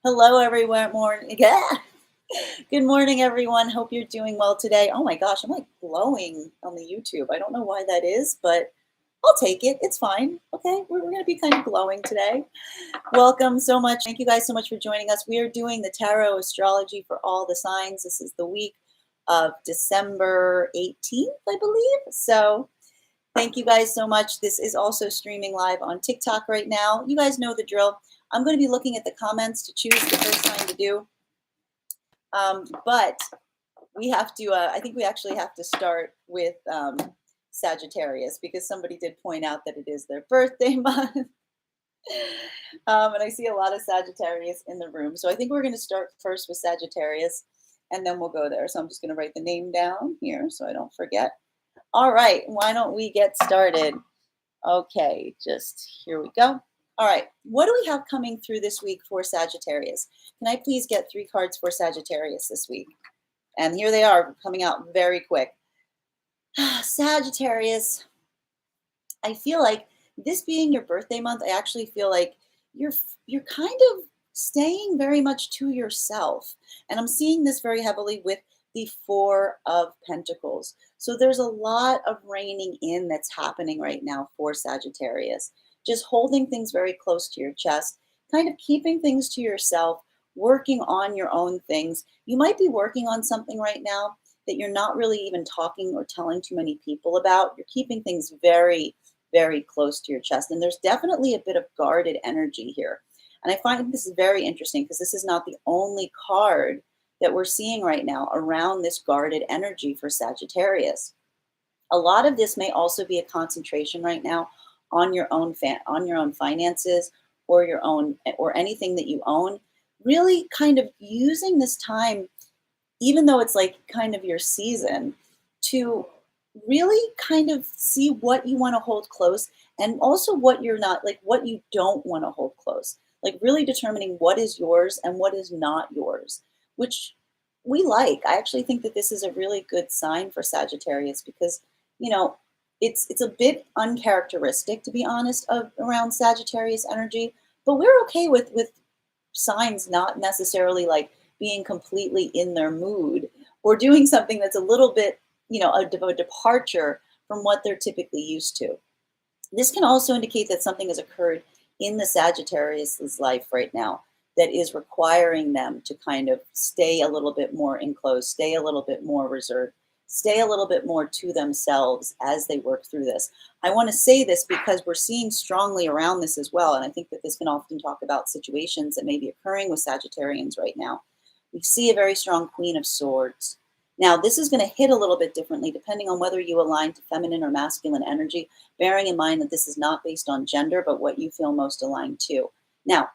Hello, everyone. Morning. Yeah. Good morning, everyone. Hope you're doing well today. Oh my gosh, I'm like glowing on the YouTube. I don't know why that is, but I'll take it. It's fine. Okay, we're going to be kind of glowing today. Welcome so much. Thank you guys so much for joining us. We are doing the tarot astrology for all the signs. This is the week of December 18th, I believe. So thank you guys so much. This is also streaming live on TikTok right now. You guys know the drill. I'm going to be looking at the comments to choose the first sign to do. But we have to, I think we actually have to start with Sagittarius because somebody did point out that it is their birthday month. And I see a lot of Sagittarius in the room. So I think we're going to start first with Sagittarius and then we'll go there. So I'm just going to write the name down here so I don't forget. All right, why don't we get started? Okay, just here we go. All right, what do we have coming through this week for Sagittarius? Can I please get 3 cards for Sagittarius this week? And here they are coming out very quick. Sagittarius, I feel like this being your birthday month, I actually feel like you're kind of staying very much to yourself. And I'm seeing this very heavily with the 4 of Pentacles. So there's a lot of reining in that's happening right now for Sagittarius. Just holding things very close to your chest, kind of keeping things to yourself, working on your own things. You might be working on something right now that you're not really even talking or telling too many people about. You're keeping things very, very close to your chest. And there's definitely a bit of guarded energy here. And I find this is very interesting because this is not the only card that we're seeing right now around this guarded energy for Sagittarius. A lot of this may also be a concentration right now on your own finances or your own or anything that you own. Really kind of using this time, even though it's like kind of your season, to really kind of see what you want to hold close and also what you're not, like what you don't want to hold close. Like really determining what is yours and what is not yours, which we like. I actually think that this is a really good sign for Sagittarius because, you know, it's a bit uncharacteristic, to be honest, of around Sagittarius energy, but we're okay with signs not necessarily like being completely in their mood or doing something that's a little bit, a departure from what they're typically used to. This can also indicate that something has occurred in the Sagittarius's life right now that is requiring them to kind of stay a little bit more enclosed, stay a little bit more reserved, stay a little bit more to themselves as they work through this. I want to say this because we're seeing strongly around this as well. And I think that this can often talk about situations that may be occurring with Sagittarians right now. We see a very strong Queen of Swords. Now, this is going to hit a little bit differently depending on whether you align to feminine or masculine energy, bearing in mind that this is not based on gender, but what you feel most aligned to. Now,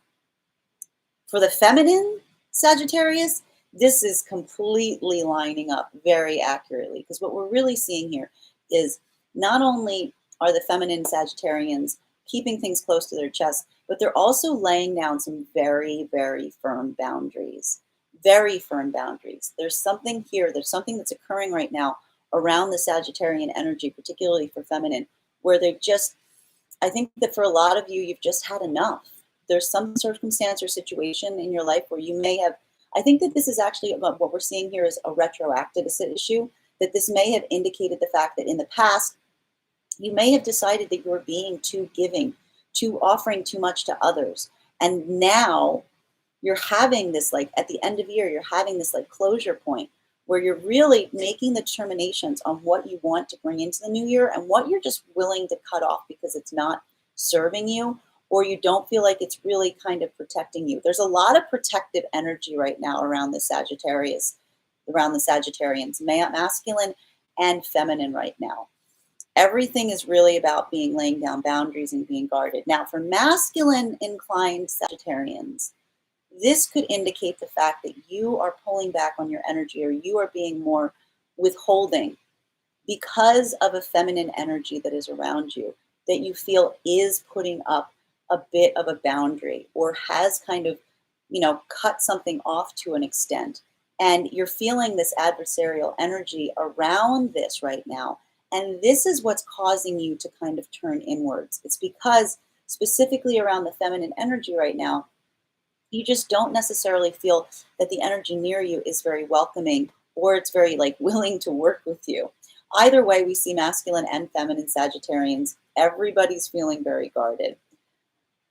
for the feminine Sagittarius, this is completely lining up very accurately because what we're really seeing here is not only are the feminine Sagittarians keeping things close to their chest, but they're also laying down some very, very firm boundaries. Very firm boundaries. There's something here, there's something that's occurring right now around the Sagittarian energy, particularly for feminine, where they've just, I think that for a lot of you, you've just had enough. There's some circumstance or situation in your life where you may have, I think that this is actually about what we're seeing here is a retroactive issue, that this may have indicated the fact that in the past, you may have decided that you were being too giving, too offering too much to others. And now you're having this, like at the end of the year, you're having this like closure point where you're really making the determinations on what you want to bring into the new year and what you're just willing to cut off because it's not serving you or you don't feel like it's really kind of protecting you. There's a lot of protective energy right now around the Sagittarius, around the Sagittarians, masculine and feminine right now. Everything is really about being laying down boundaries and being guarded. Now, for masculine inclined Sagittarians, this could indicate the fact that you are pulling back on your energy or you are being more withholding because of a feminine energy that is around you that you feel is putting up a bit of a boundary or has kind of, cut something off to an extent. And you're feeling this adversarial energy around this right now. And this is what's causing you to kind of turn inwards. It's because specifically around the feminine energy right now, You just don't necessarily feel that the energy near you is very welcoming or it's very like willing to work with you. Either way, we see masculine and feminine Sagittarians. Everybody's feeling very guarded.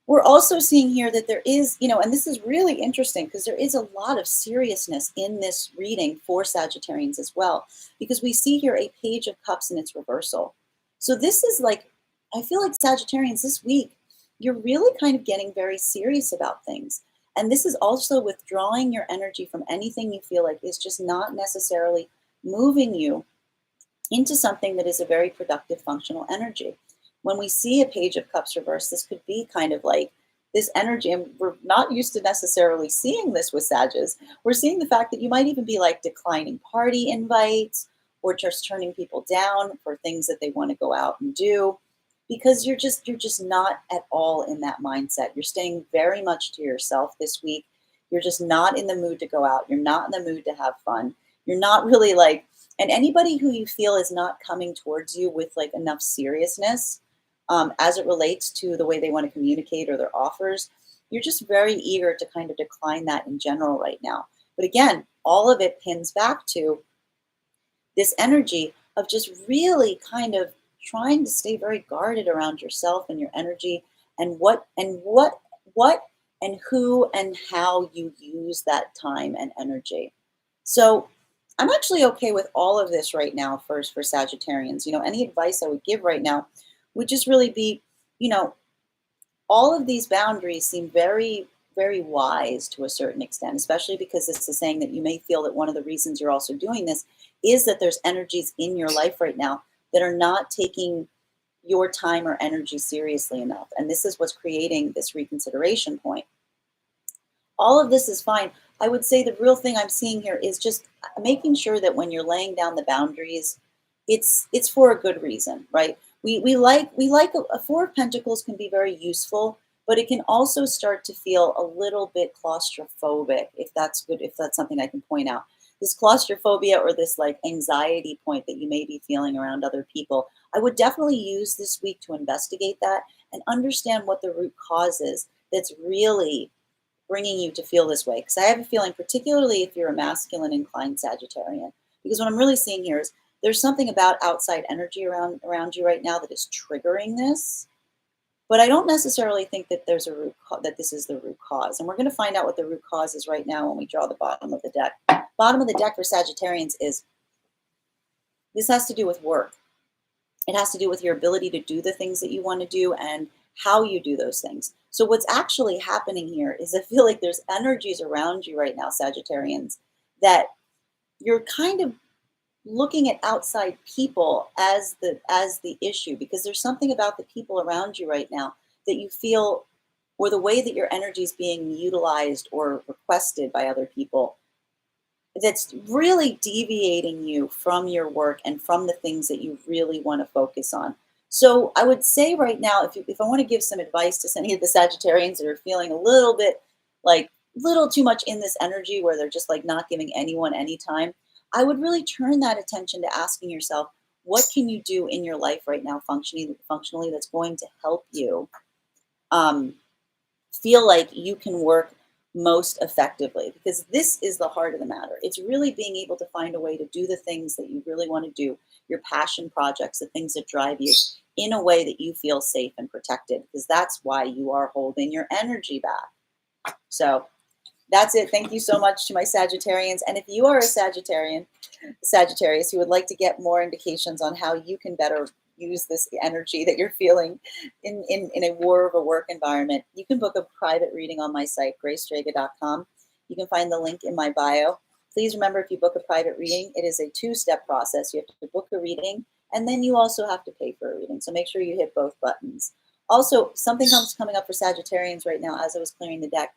We're also seeing here that there is, and this is really interesting because there is a lot of seriousness in this reading for Sagittarians as well, because we see here a Page of Cups in its reversal. So this is like, I feel like Sagittarians this week, you're really kind of getting very serious about things. And this is also withdrawing your energy from anything you feel like is just not necessarily moving you into something that is a very productive functional energy. When we see a Page of Cups reverse, this could be kind of like this energy, and we're not used to necessarily seeing this with Sages. We're seeing the fact that you might even be like declining party invites or just turning people down for things that they want to go out and do because you're just not at all in that mindset. You're staying very much to yourself this week. You're just not in the mood to go out. You're not in the mood to have fun. You're not really like, and anybody who you feel is not coming towards you with like enough seriousness as it relates to the way they want to communicate or their offers, you're just very eager to kind of decline that in general right now. But again, all of it pins back to this energy of just really kind of trying to stay very guarded around yourself and your energy and what and who and how you use that time and energy. So I'm actually okay with all of this right now for Sagittarians. Any advice I would give right now would just really be, you know, all of these boundaries seem very, very wise to a certain extent, especially because this is saying that you may feel that one of the reasons you're also doing this is that there's energies in your life right now that are not taking your time or energy seriously enough. And this is what's creating this reconsideration point. All of this is fine. I would say the real thing I'm seeing here is just making sure that when you're laying down the boundaries, it's for a good reason, right? We like a Four of Pentacles can be very useful, but it can also start to feel a little bit claustrophobic, if that's good, if that's something I can point out. This claustrophobia or this like anxiety point that you may be feeling around other people, I would definitely use this week to investigate that and understand what the root cause is that's really bringing you to feel this way. Because I have a feeling, particularly if you're a masculine inclined Sagittarian, because what I'm really seeing here is there's something about outside energy around you right now that is triggering this. But I don't necessarily think that there's a that this is the root cause. And we're going to find out what the root cause is right now when we draw the bottom of the deck. Bottom of the deck for Sagittarians is this has to do with work. It has to do with your ability to do the things that you want to do and how you do those things. So what's actually happening here is I feel like there's energies around you right now, Sagittarians, that you're kind of looking at outside people as the issue, because there's something about the people around you right now that you feel, or the way that your energy is being utilized or requested by other people, that's really deviating you from your work and from the things that you really want to focus on. So I would say right now, if I want to give some advice to any of the Sagittarians that are feeling a little bit like little too much in this energy where they're just like not giving anyone any time, I would really turn that attention to asking yourself, what can you do in your life right now functionally that's going to help you um, feel like you can work most effectively, because this is the heart of the matter. It's really being able to find a way to do the things that you really want to do, your passion projects, the things that drive you in a way that you feel safe and protected, because that's why you are holding your energy back. So that's it. Thank you so much to my Sagittarians. And if you are a Sagittarius who would like to get more indications on how you can better use this energy that you're feeling in a war of a work environment, you can book a private reading on my site, gracedraga.com. You can find the link in my bio. Please remember, if you book a private reading, it is a two-step process. You have to book a reading, and then you also have to pay for a reading. So make sure you hit both buttons. Also, something coming up for Sagittarians right now as I was clearing the deck.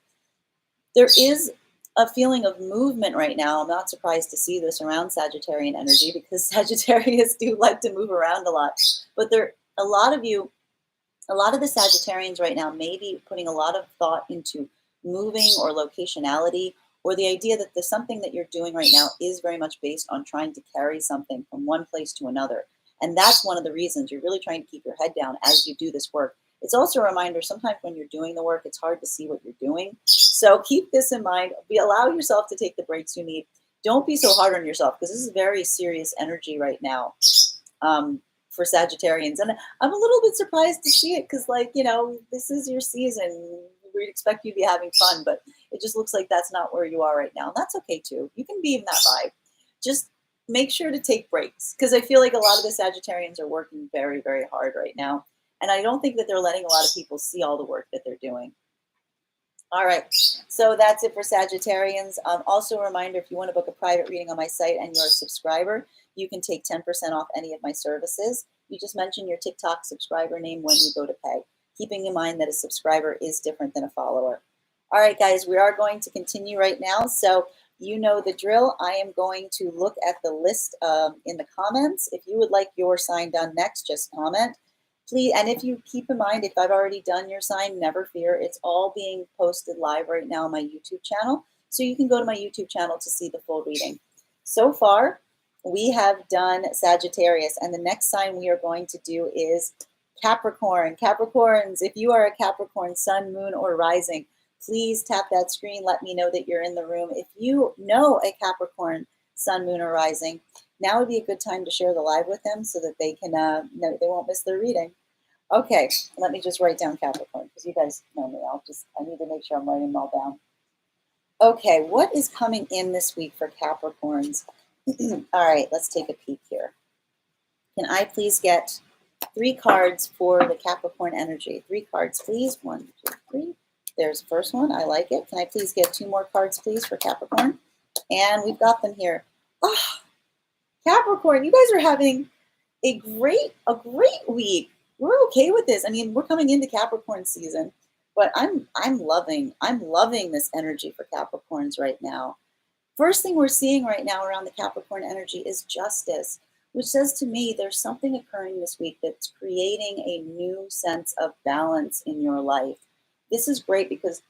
There is a feeling of movement right now. I'm not surprised to see this around Sagittarian energy, because Sagittarius do like to move around a lot. But a lot of the Sagittarians right now may be putting a lot of thought into moving or locationality, or the idea that the something that you're doing right now is very much based on trying to carry something from one place to another. And that's one of the reasons you're really trying to keep your head down as you do this work, It's also a reminder sometimes when you're doing the work, it's hard to see what you're doing. So keep this in mind. Allow yourself to take the breaks you need. Don't be so hard on yourself because this is very serious energy right now for Sagittarians. And I'm a little bit surprised to see it because, like, this is your season. We'd expect you to be having fun, but it just looks like that's not where you are right now. And that's okay too. You can be in that vibe. Just make sure to take breaks because I feel like a lot of the Sagittarians are working very, very hard right now. And I don't think that they're letting a lot of people see all the work that they're doing. All right, so that's it for Sagittarians. Also a reminder, if you want to book a private reading on my site and you're a subscriber, you can take 10% off any of my services. You just mention your TikTok subscriber name when you go to pay, keeping in mind that a subscriber is different than a follower. All right, guys, we are going to continue right now. So you know the drill. I am going to look at the list in the comments. If you would like your sign done next, just comment. Please, and if you keep in mind, if I've already done your sign, never fear. It's all being posted live right now on my YouTube channel. So you can go to my YouTube channel to see the full reading. So far, we have done Sagittarius, and the next sign we are going to do is Capricorn. Capricorns, if you are a Capricorn, sun, moon, or rising, please tap that screen. Let me know that you're in the room. If you know a Capricorn, sun, moon, or rising, now would be a good time to share the live with them so that they can know they won't miss their reading. Okay, let me just write down Capricorn because you guys know me. I need to make sure I'm writing them all down. Okay, what is coming in this week for Capricorns? All right, let's take a peek here. Can I please get 3 cards for the Capricorn energy? 3 cards, please. 1, 2, 3. There's the first one. I like it. Can I please get 2 more cards, please, for Capricorn? And we've got them here. Oh, Capricorn, you guys are having a great week. We're okay with this. I mean, we're coming into Capricorn season, but I'm loving this energy for Capricorns right now. First thing we're seeing right now around the Capricorn energy is justice, which says to me there's something occurring this week that's creating a new sense of balance in your life. This is great because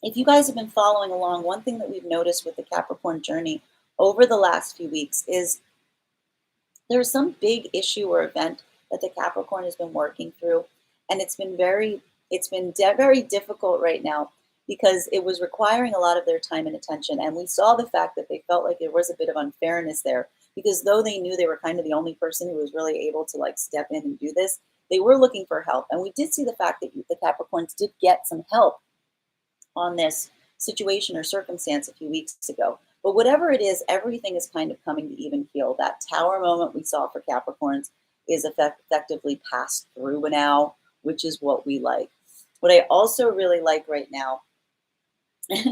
if you guys have been following along, one thing that we've noticed with the Capricorn journey over the last few weeks is there's some big issue or event that the Capricorn has been working through, and it's been very difficult right now because it was requiring a lot of their time and attention. And we saw the fact that they felt like there was a bit of unfairness there because though they knew they were kind of the only person who was really able to like step in and do this, they were looking for help. And we did see the fact that the Capricorns did get some help on this situation or circumstance a few weeks ago. But whatever it is, everything is kind of coming to even keel. That tower moment we saw for Capricorns is effectively passed through now, which is what we like. What I also really like right now, I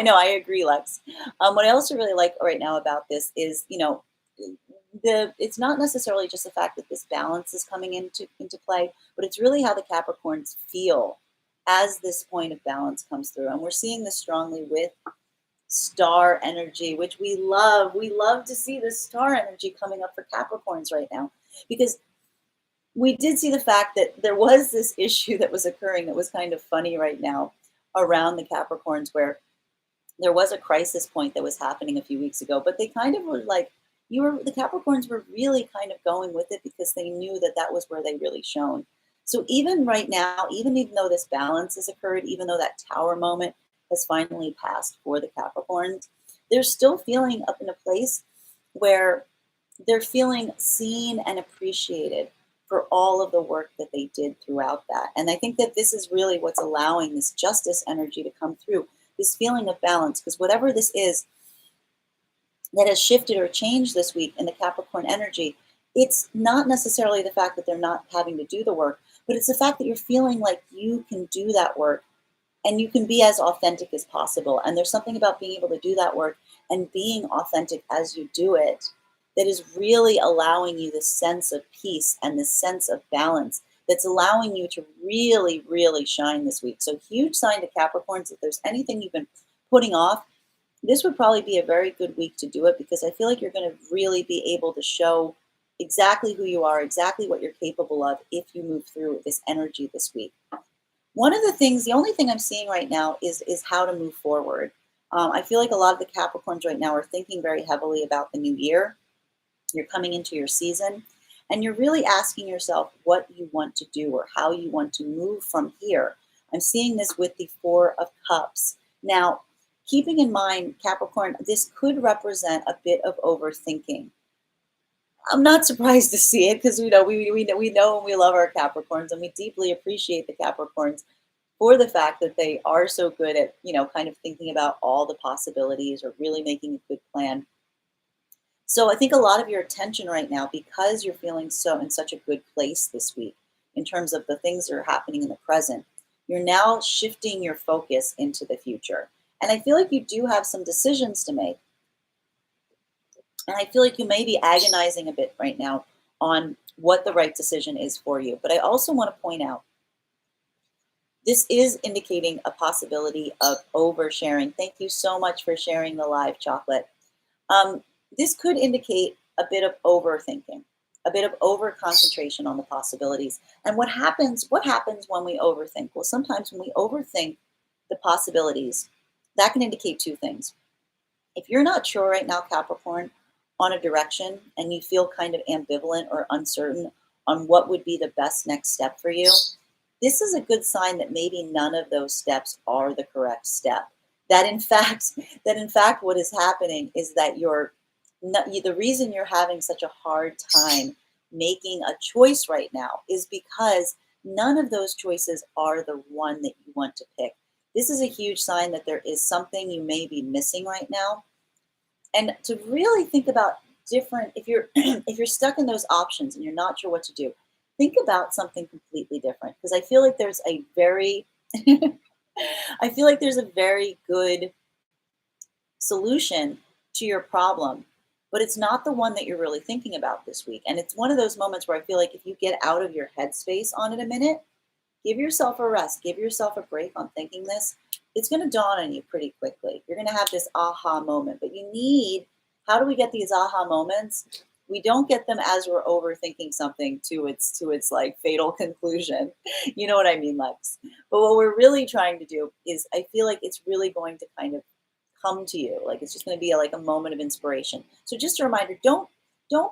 know, I agree, Lex. What I also really like right now about this is, it's not necessarily just the fact that this balance is coming into play, but it's really how the Capricorns feel as this point of balance comes through. And we're seeing this strongly with star energy, which we love. We love to see the star energy coming up for Capricorns right now because we did see the fact that there was this issue that was occurring that was kind of funny right now around the Capricorns where there was a crisis point that was happening a few weeks ago, but they kind of were like, the Capricorns were really kind of going with it because they knew that that was where they really shone. So even right now, even though this balance has occurred, even though that tower moment has finally passed for the Capricorns, they're still feeling up in a place where they're feeling seen and appreciated for all of the work that they did throughout that. And I think that this is really what's allowing this justice energy to come through, this feeling of balance, because whatever this is that has shifted or changed this week in the Capricorn energy, it's not necessarily the fact that they're not having to do the work, but it's the fact that you're feeling like you can do that work and you can be as authentic as possible. And there's something about being able to do that work and being authentic as you do it that is really allowing you this sense of peace and this sense of balance that's allowing you to really, really shine this week. So huge sign to Capricorns, if there's anything you've been putting off, this would probably be a very good week to do it because I feel like you're going to really be able to show exactly who you are, exactly what you're capable of if you move through this energy this week. The only thing I'm seeing right now is how to move forward. I feel like a lot of the Capricorns right now are thinking very heavily about the new year. You're coming into your season. And you're really asking yourself what you want to do or how you want to move from here. I'm seeing this with the Four of Cups. Now, keeping in mind, Capricorn, this could represent a bit of overthinking. I'm not surprised to see it because we know and we love our Capricorns, and we deeply appreciate the Capricorns for the fact that they are so good at, kind of thinking about all the possibilities or really making a good plan. So I think a lot of your attention right now, because you're feeling so in such a good place this week in terms of the things that are happening in the present, you're now shifting your focus into the future. And I feel like you do have some decisions to make. And I feel like you may be agonizing a bit right now on what the right decision is for you. But I also want to point out this is indicating a possibility of oversharing. Thank you so much for sharing the live, Chocolate. Um, this could indicate a bit of overthinking, a bit of over concentration on the possibilities. And what happens when we overthink? Well, sometimes when we overthink the possibilities, that can indicate two things. If you're not sure right now, Capricorn, on a direction and you feel kind of ambivalent or uncertain on what would be the best next step for you, this is a good sign that maybe none of those steps are the correct step. That in fact, what is happening is that the reason you're having such a hard time making a choice right now is because none of those choices are the one that you want to pick. This is a huge sign that there is something you may be missing right now. And to really think about different, if you're if you're stuck in those options and you're not sure what to do, think about something completely different, because I feel like there's a very I feel like there's a very good solution to your problem, but it's not the one that you're really thinking about this week. And it's one of those moments where I feel like if you get out of your headspace on it a minute, give yourself a rest, give yourself a break on thinking this. It's going to dawn on you pretty quickly. You're going to have this aha moment, but how do we get these aha moments? We don't get them as we're overthinking something to its like fatal conclusion. You know what I mean, Lex? But what we're really trying to do is, I feel like it's really going to kind of come to you. Like it's just going to be like a moment of inspiration. So just a reminder, don't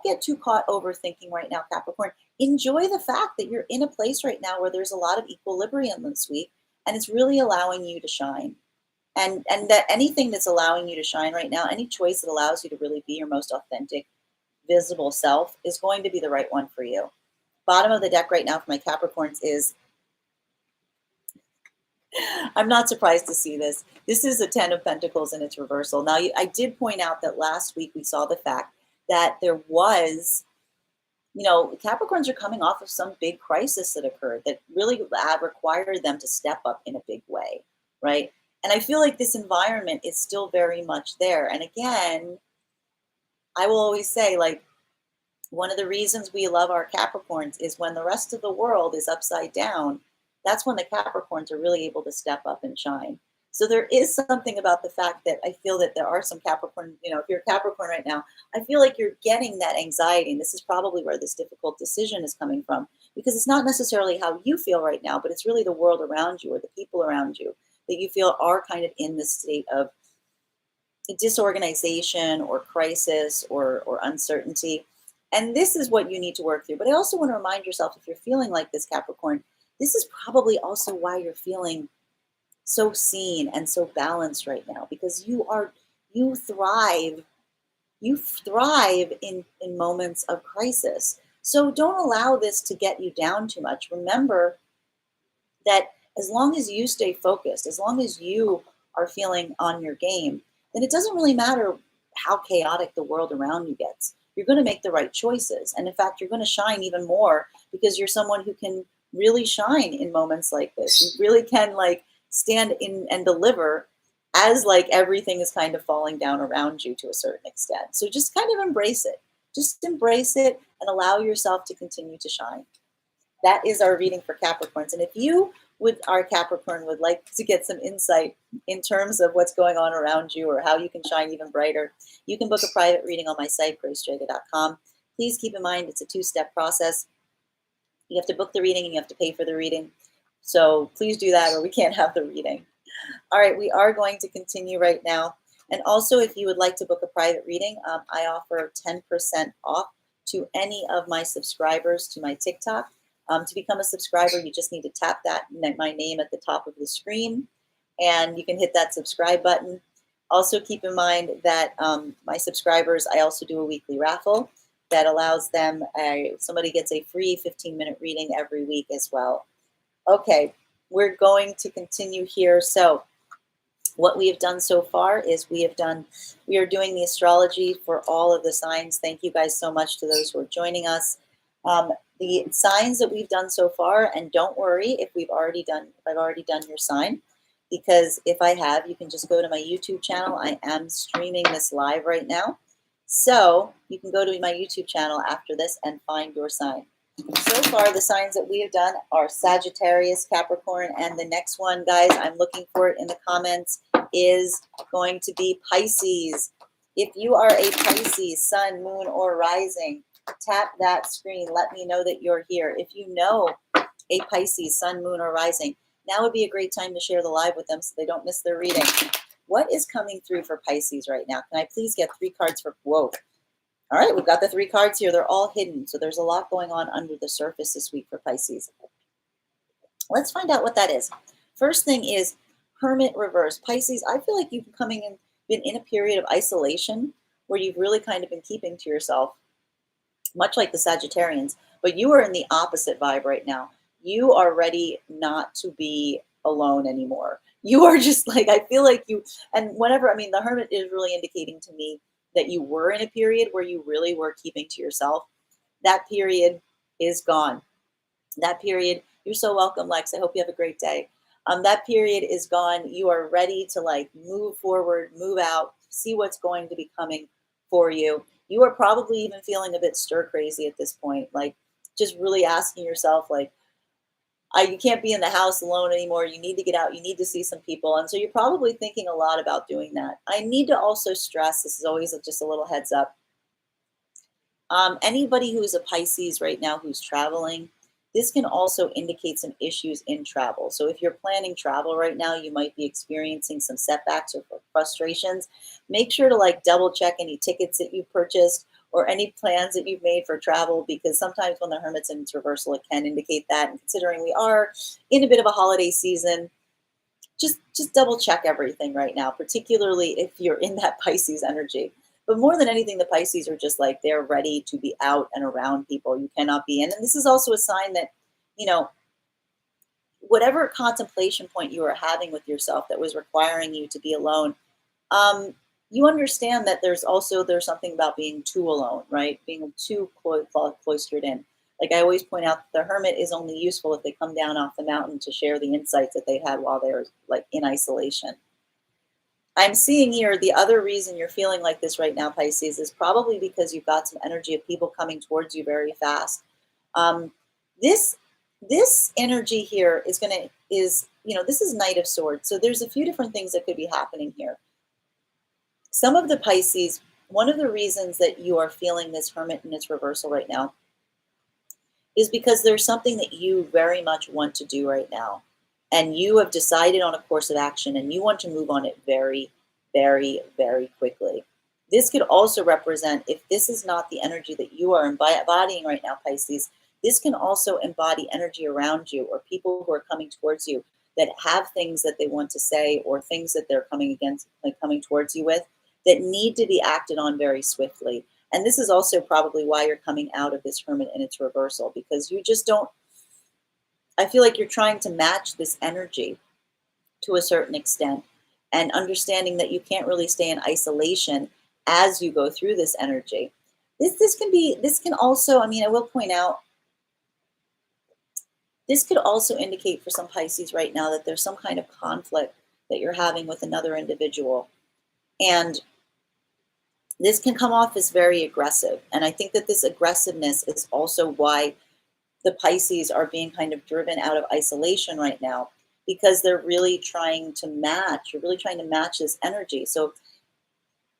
get too caught overthinking right now, Capricorn. Enjoy the fact that you're in a place right now where there's a lot of equilibrium this week, and it's really allowing you to shine. And that anything that's allowing you to shine right now, any choice that allows you to really be your most authentic, visible self, is going to be the right one for you. Bottom of the deck right now for my Capricorns is, I'm not surprised to see this. This is a 10 of Pentacles in its reversal. Now, I did point out that last week we saw the fact that there was, Capricorns are coming off of some big crisis that occurred that really required them to step up in a big way, right? And I feel like this environment is still very much there. And again, I will always say, like, one of the reasons we love our Capricorns is when the rest of the world is upside down, that's when the Capricorns are really able to step up and shine. So there is something about the fact that I feel that there are some Capricorn, if you're a Capricorn right now, I feel like you're getting that anxiety. And this is probably where this difficult decision is coming from, because it's not necessarily how you feel right now, but it's really the world around you or the people around you that you feel are kind of in this state of disorganization or crisis or uncertainty. And this is what you need to work through. But I also want to remind yourself, if you're feeling like this, Capricorn, this is probably also why you're feeling so seen and so balanced right now, because you thrive in moments of crisis. So don't allow this to get you down too much. Remember that as long as you stay focused, as long as you are feeling on your game, then it doesn't really matter how chaotic the world around you gets. You're going to make the right choices. And in fact, you're going to shine even more because you're someone who can really shine in moments like this. You really can like stand in and deliver as like everything is kind of falling down around you to a certain extent. So just kind of embrace it. Just embrace it and allow yourself to continue to shine. That is our reading for Capricorns. And if you our Capricorn would like to get some insight in terms of what's going on around you or how you can shine even brighter, you can book a private reading on my site, gracejaga.com. Please keep in mind it's a two-step process. You have to book the reading and you have to pay for the reading. So please do that or we can't have the reading. All right, we are going to continue right now. And also, if you would like to book a private reading, I offer 10% off to any of my subscribers to my TikTok. To become a subscriber, you just need to tap my name at the top of the screen, and you can hit that subscribe button. Also, keep in mind that my subscribers, I also do a weekly raffle that allows them, somebody gets a free 15-minute reading every week as well. Okay, we're going to continue here. So what we have done so far is we are doing the astrology for all of the signs. Thank you guys so much to those who are joining us. The signs that we've done so far, and don't worry if I've already done your sign, because if I have, you can just go to my YouTube channel. I am streaming this live right now. So you can go to my YouTube channel after this and find your sign. So far, the signs that we have done are Sagittarius, Capricorn, and the next one, guys, I'm looking for it in the comments, is going to be Pisces. If you are a Pisces, sun, moon, or rising, tap that screen. Let me know that you're here. If you know a Pisces, sun, moon, or rising, now would be a great time to share the live with them so they don't miss their reading. What is coming through for Pisces right now? Can I please get 3 cards for, whoa. All right, we've got the 3 cards here. They're all hidden. So there's a lot going on under the surface this week for Pisces. Let's find out what that is. First thing is Hermit reverse. Pisces, I feel like you've been in a period of isolation where you've really kind of been keeping to yourself, much like the Sagittarians, but you are in the opposite vibe right now. You are ready not to be alone anymore. You are just like, I feel like you, and whenever, I mean, the Hermit is really indicating to me that you were in a period where you really were keeping to yourself. That period is gone. That period, you're so welcome, Lex. I hope you have a great day. That period is gone. You are ready to like move forward, move out, see what's going to be coming for you. You are probably even feeling a bit stir crazy at this point, like just really asking yourself, like, you can't be in the house alone anymore. You need to get out. You need to see some people. And so you're probably thinking a lot about doing that. I need to also stress, this is always just a little heads up. Anybody who is a Pisces right now who's traveling, this can also indicate some issues in travel. So if you're planning travel right now, you might be experiencing some setbacks or frustrations. Make sure to like double check any tickets that you've purchased or any plans that you've made for travel, because sometimes when the Hermit's in its reversal, it can indicate that. And considering we are in a bit of a holiday season, just double check everything right now, particularly if you're in that Pisces energy. But more than anything, the Pisces are just like, they're ready to be out and around people. You cannot be in. And this is also a sign that, you know, whatever contemplation point you are having with yourself that was requiring you to be alone, you understand that there's something about being too alone, right? Being too cloistered in. Like I always point out, the Hermit is only useful if they come down off the mountain to share the insights that they had while they were like in isolation. I'm seeing here the other reason you're feeling like this right now, Pisces, is probably because you've got some energy of people coming towards you very fast. This energy here is this is Knight of Swords. So there's a few different things that could be happening here. Some of the Pisces, one of the reasons that you are feeling this Hermit in its reversal right now is because there's something that you very much want to do right now. And you have decided on a course of action and you want to move on it very, very, very quickly. This could also represent, if this is not the energy that you are embodying right now, Pisces, this can also embody energy around you or people who are coming towards you that have things that they want to say or things that they're coming towards you with that need to be acted on very swiftly. And this is also probably why you're coming out of this Hermit in its reversal, because you just don't, I feel like you're trying to match this energy to a certain extent and understanding that you can't really stay in isolation as you go through this energy. This can also, I mean, I will point out, this could also indicate for some Pisces right now that there's some kind of conflict that you're having with another individual. And this can come off as very aggressive. And I think that this aggressiveness is also why the Pisces are being kind of driven out of isolation right now, because they're really trying to match, this energy. So,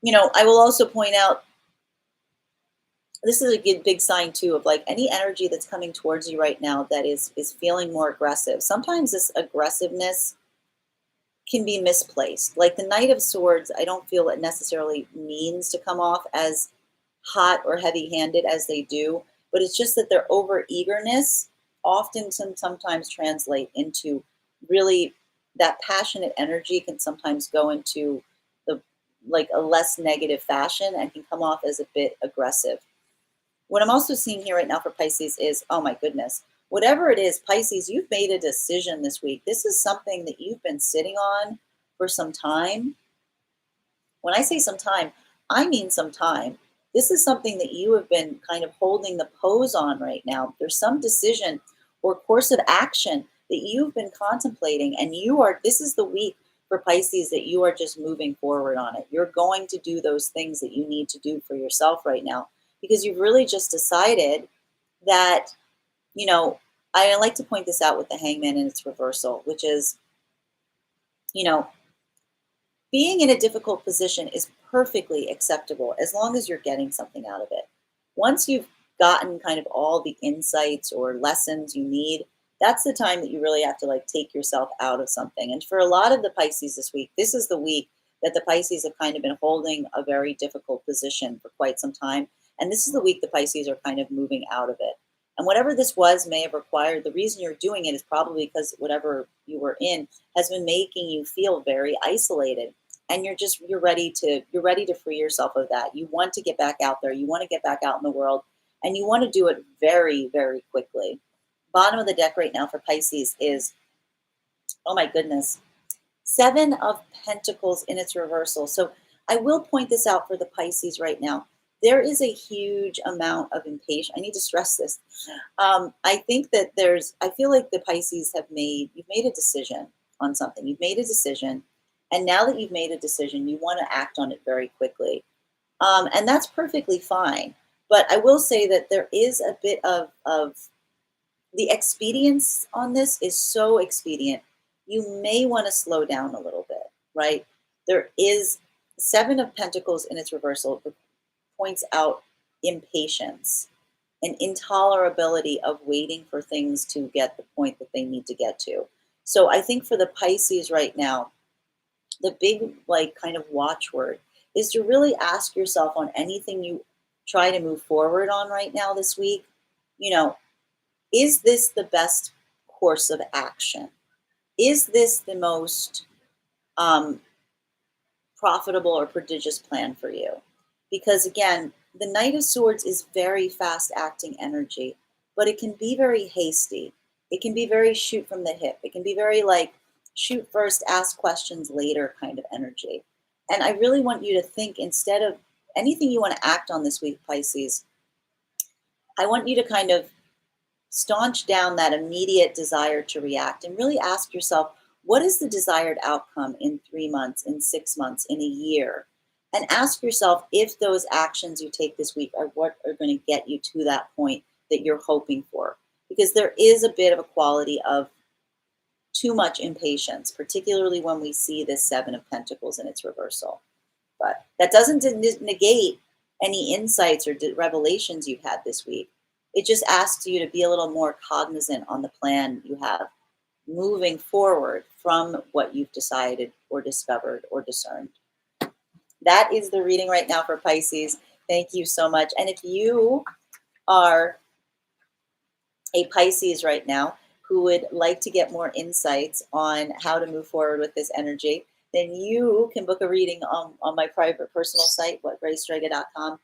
I will also point out, this is a good big sign too of like any energy that's coming towards you right now that is feeling more aggressive. Sometimes this aggressiveness can be misplaced. Like the Knight of Swords, I don't feel it necessarily means to come off as hot or heavy-handed as they do, but it's just that their over eagerness often sometimes translate into really that passionate energy can sometimes go into the like a less negative fashion and can come off as a bit aggressive. What I'm also seeing here right now for Pisces is, oh my goodness, whatever it is, Pisces, you've made a decision this week. This is something that you've been sitting on for some time. When I say some time, I mean some time. This is something that you have been kind of holding the pose on right now. There's some decision or course of action that you've been contemplating, and this is the week for Pisces that you are just moving forward on it. You're going to do those things that you need to do for yourself right now because you've really just decided that, you know, I like to point this out with the hangman in its reversal, which is, you know, being in a difficult position is perfectly acceptable as long as you're getting something out of it. Once you've gotten kind of all the insights or lessons you need, that's the time that you really have to like take yourself out of something. And for a lot of the Pisces this week, this is the week that the Pisces have kind of been holding a very difficult position for quite some time. And this is the week the Pisces are kind of moving out of it. And whatever this was may have required, the reason you're doing it is probably because whatever you were in has been making you feel very isolated, and you're ready to free yourself of that. You want to get back out there, you want to get back out in the world, and you want to do it very, very quickly. Bottom of the deck right now for Pisces is, oh my goodness, Seven of Pentacles in its reversal. So I will point this out for the Pisces right now. There is a huge amount of impatience. I need to stress this. I think that I feel like the Pisces you've made a decision on something. You've made a decision. And now that you've made a decision, you want to act on it very quickly. And that's perfectly fine. But I will say that there is a bit of the expedience on this is so expedient. You may want to slow down a little bit, right? There is Seven of Pentacles in its reversal points out impatience and intolerability of waiting for things to get the point that they need to get to. So I think for the Pisces right now, the big like kind of watchword is to really ask yourself on anything you try to move forward on right now this week, you know, is this the best course of action? Is this the most profitable or prodigious plan for you? Because again, the Knight of Swords is very fast acting energy, but it can be very hasty. It can be very shoot from the hip. It can be very like shoot first, ask questions later kind of energy. And I really want you to think, instead of anything you want to act on this week, Pisces, I want you to kind of staunch down that immediate desire to react and really ask yourself, what is the desired outcome in 3 months, in 6 months, in a year? And ask yourself if those actions you take this week are what are going to get you to that point that you're hoping for. Because there is a bit of a quality of too much impatience, particularly when we see this Seven of Pentacles in its reversal. But that doesn't negate any insights or revelations you've had this week. It just asks you to be a little more cognizant on the plan you have moving forward from what you've decided or discovered or discerned. That is the reading right now for Pisces. Thank you so much. And if you are a Pisces right now who would like to get more insights on how to move forward with this energy, then you can book a reading on my private personal site, gracedraga.com.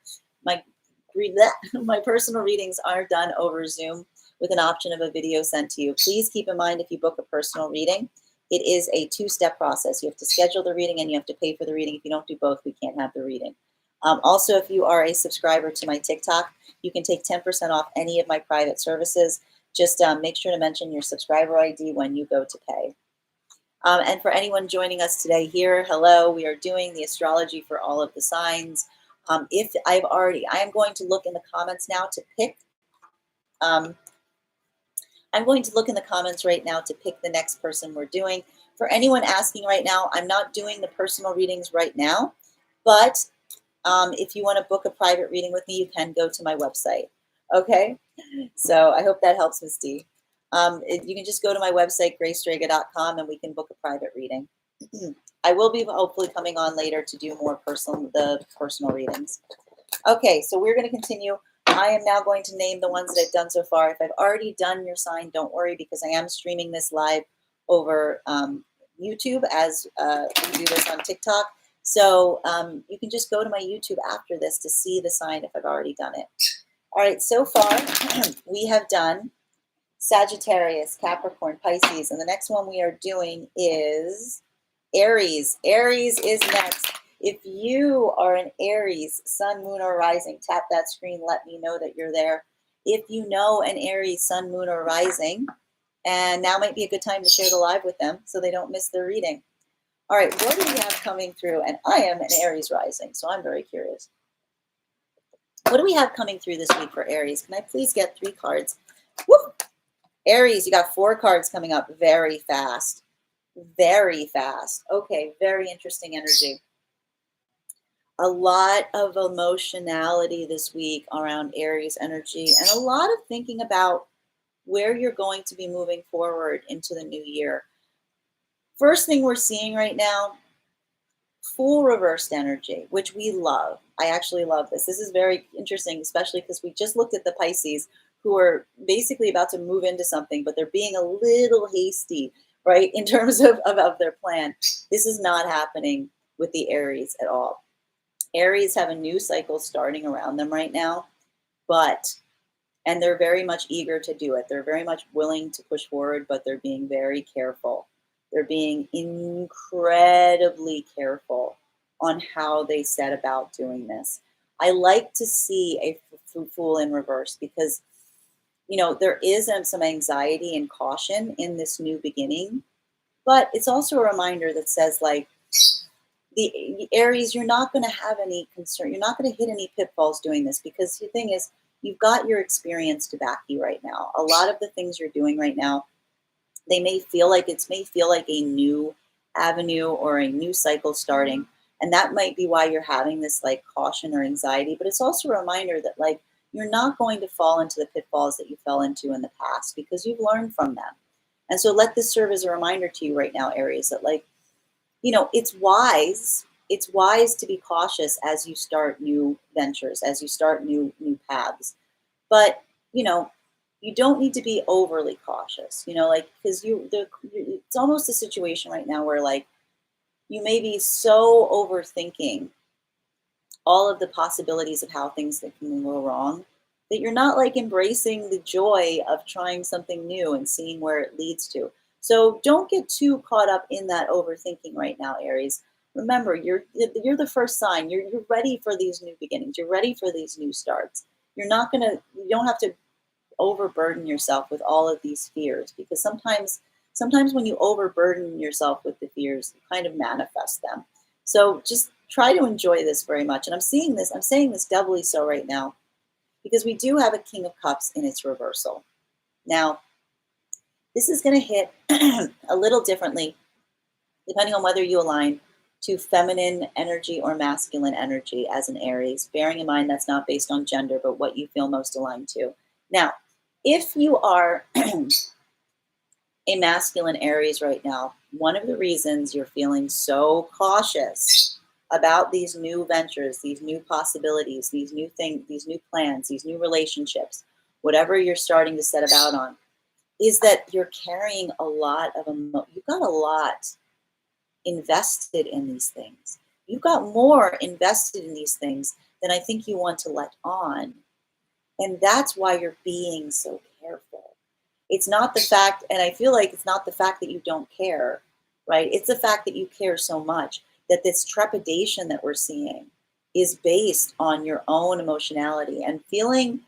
My personal readings are done over Zoom with an option of a video sent to you. Please keep in mind, if you book a personal reading, it is a 2-step process. You have to schedule the reading and you have to pay for the reading. If you don't do both, we can't have the reading. Also, if you are a subscriber to my TikTok, you can take 10% off any of my private services. Just make sure to mention your subscriber ID when you go to pay. And for anyone joining us today here, hello, we are doing the astrology for all of the signs. I am going to look in the comments now to pick. I'm going to look in the comments right now to pick the next person we're doing. For anyone asking right now, I'm not doing the personal readings right now, but if you want to book a private reading with me, you can go to my website. Okay, so I hope that helps, Ms. D. You can just go to my website, gracedraga.com, and we can book a private reading. I will be hopefully coming on later to do more personal readings. Okay, so we're going to continue. I am now going to name the ones that I've done so far. If I've already done your sign, don't worry, because I am streaming this live over YouTube as we do this on TikTok. So you can just go to my YouTube after this to see the sign if I've already done it. All right, so far we have done Sagittarius, Capricorn, Pisces, and the next one we are doing is Aries. Aries is next. If you are an Aries, sun, moon, or rising, tap that screen. Let me know that you're there. If you know an Aries, sun, moon, or rising, and now might be a good time to share the live with them so they don't miss their reading. All right, what do we have coming through? And I am an Aries rising, so I'm very curious. What do we have coming through this week for Aries? Can I please get 3 cards? Woo! Aries, you got 4 cards coming up very fast. Very fast. Okay, very interesting energy. A lot of emotionality this week around Aries energy and a lot of thinking about where you're going to be moving forward into the new year. First thing we're seeing right now, full reversed energy, which we love. I actually love this. This is very interesting, especially because we just looked at the Pisces who are basically about to move into something, but they're being a little hasty, right, in terms of their plan. This is not happening with the Aries at all. Aries have a new cycle starting around them right now, and they're very much eager to do it. They're very much willing to push forward, but they're being very careful. They're being incredibly careful on how they set about doing this. I like to see a Fool in reverse because, there is some anxiety and caution in this new beginning, but it's also a reminder that says, like, the Aries, you're not going to have any concern. You're not going to hit any pitfalls doing this because the thing is, you've got your experience to back you right now. A lot of the things you're doing right now, they may feel like a new avenue or a new cycle starting. And that might be why you're having this like caution or anxiety, but it's also a reminder that like you're not going to fall into the pitfalls that you fell into in the past because you've learned from them. And so let this serve as a reminder to you right now, Aries, that like, it's wise to be cautious as you start new ventures, as you start new paths. But, you don't need to be overly cautious, like, because it's almost a situation right now where like you may be so overthinking all of the possibilities of how things that can go wrong that you're not like embracing the joy of trying something new and seeing where it leads to. So don't get too caught up in that overthinking right now, Aries. Remember, you're the first sign. You're ready for these new beginnings. You're ready for these new starts. You don't have to overburden yourself with all of these fears because sometimes when you overburden yourself with the fears, you kind of manifest them. So just try to enjoy this very much. And I'm saying this doubly so right now because we do have a King of Cups in its reversal. Now, this is going to hit a little differently depending on whether you align to feminine energy or masculine energy as an Aries, bearing in mind that's not based on gender, but what you feel most aligned to. Now, if you are a masculine Aries right now, one of the reasons you're feeling so cautious about these new ventures, these new possibilities, these new things, these new plans, these new relationships, whatever you're starting to set about on, is that you're carrying a lot of you've got a lot invested in these things. You've got more invested in these things than I think you want to let on. And that's why you're being so careful. It's not the fact, and I feel like it's not the fact that you don't care, right? It's the fact that you care so much that this trepidation that we're seeing is based on your own emotionality and feeling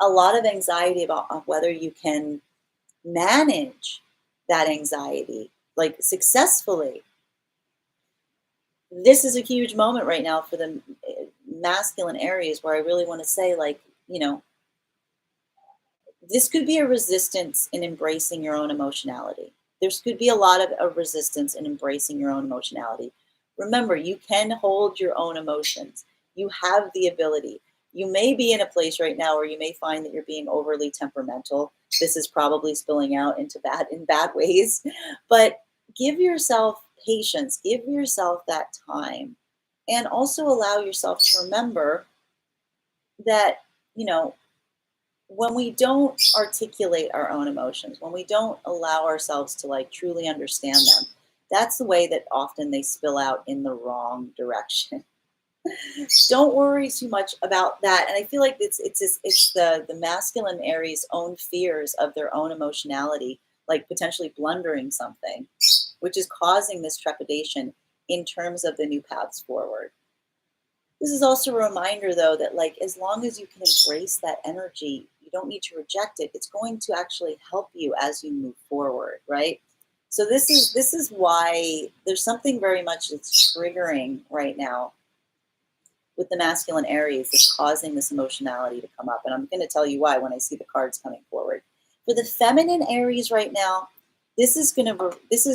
a lot of anxiety about whether you can manage that anxiety like successfully. This is a huge moment right now for the masculine Aries where I really want to say, like, this could be a resistance in embracing your own emotionality. There could be a lot of resistance in embracing your own emotionality. Remember, you can hold your own emotions. You have the ability. You may be in a place right now where you may find that you're being overly temperamental. This is probably spilling out into bad ways, but give yourself patience, give yourself that time, and also allow yourself to remember that, you know, when we don't articulate our own emotions, when we don't allow ourselves to like truly understand them, that's the way that often they spill out in the wrong direction. Don't worry too much about that. And I feel like it's the masculine Aries own fears of their own emotionality, like potentially blundering something, which is causing this trepidation in terms of the new paths forward. This is also a reminder, though, that like as long as you can embrace that energy, you don't need to reject it. It's going to actually help you as you move forward, right? So this is why there's something very much that's triggering right now with the masculine Aries that's causing this emotionality to come up. And I'm going to tell you why when I see the cards coming forward. For the feminine Aries right now, this is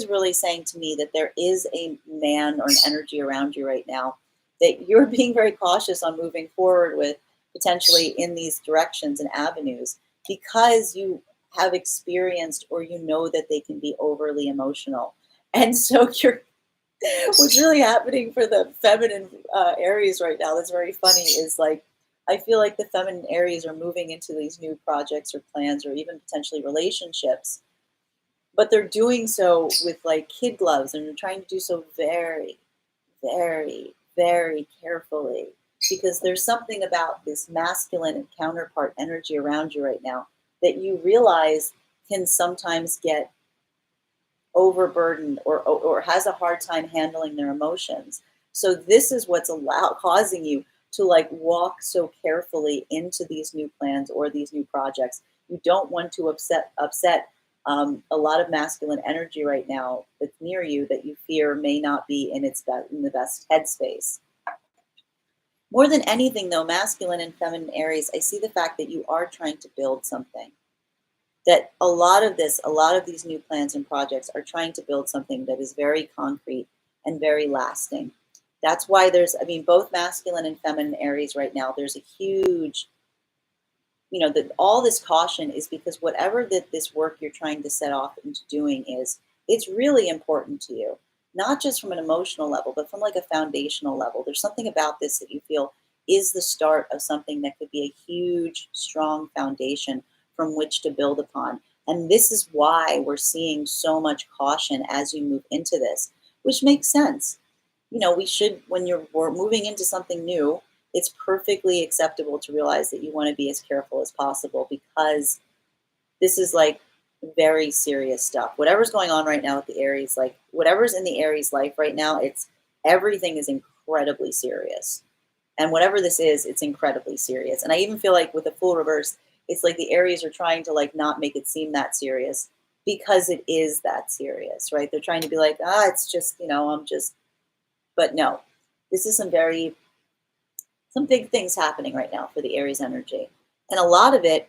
really saying to me that there is a man or an energy around you right now that you're being very cautious on moving forward with, potentially in these directions and avenues, because you have experienced or you know that they can be overly emotional. And so you're what's really happening for the feminine Aries right now that's very funny is like I feel like the feminine Aries are moving into these new projects or plans or even potentially relationships, but they're doing so with like kid gloves and they're trying to do so very, very, very carefully, because there's something about this masculine and counterpart energy around you right now that you realize can sometimes get overburdened or has a hard time handling their emotions. So this is what's causing you to like walk so carefully into these new plans or these new projects. You don't want to upset a lot of masculine energy right now that's near you that you fear may not be in the best headspace. More than anything, though, masculine and feminine Aries, I see the fact that you are trying to build something, that a lot of these new plans and projects are trying to build something that is very concrete and very lasting. That's why I mean, both masculine and feminine Aries right now, there's a huge, that all this caution is because whatever that this work you're trying to set off into doing is, it's really important to you, not just from an emotional level, but from like a foundational level. There's something about this that you feel is the start of something that could be a huge, strong foundation from which to build upon. And this is why we're seeing so much caution as you move into this, which makes sense. We should, when we're moving into something new, it's perfectly acceptable to realize that you want to be as careful as possible, because this is like very serious stuff. Whatever's going on right now with the Aries, like whatever's in the Aries life right now, it's everything is incredibly serious. And whatever this is, it's incredibly serious. And I even feel like with the full reverse, it's like the Aries are trying to like not make it seem that serious because it is that serious, right? They're trying to be like, it's just, I'm just, but no, this is some big things happening right now for the Aries energy. And a lot of it,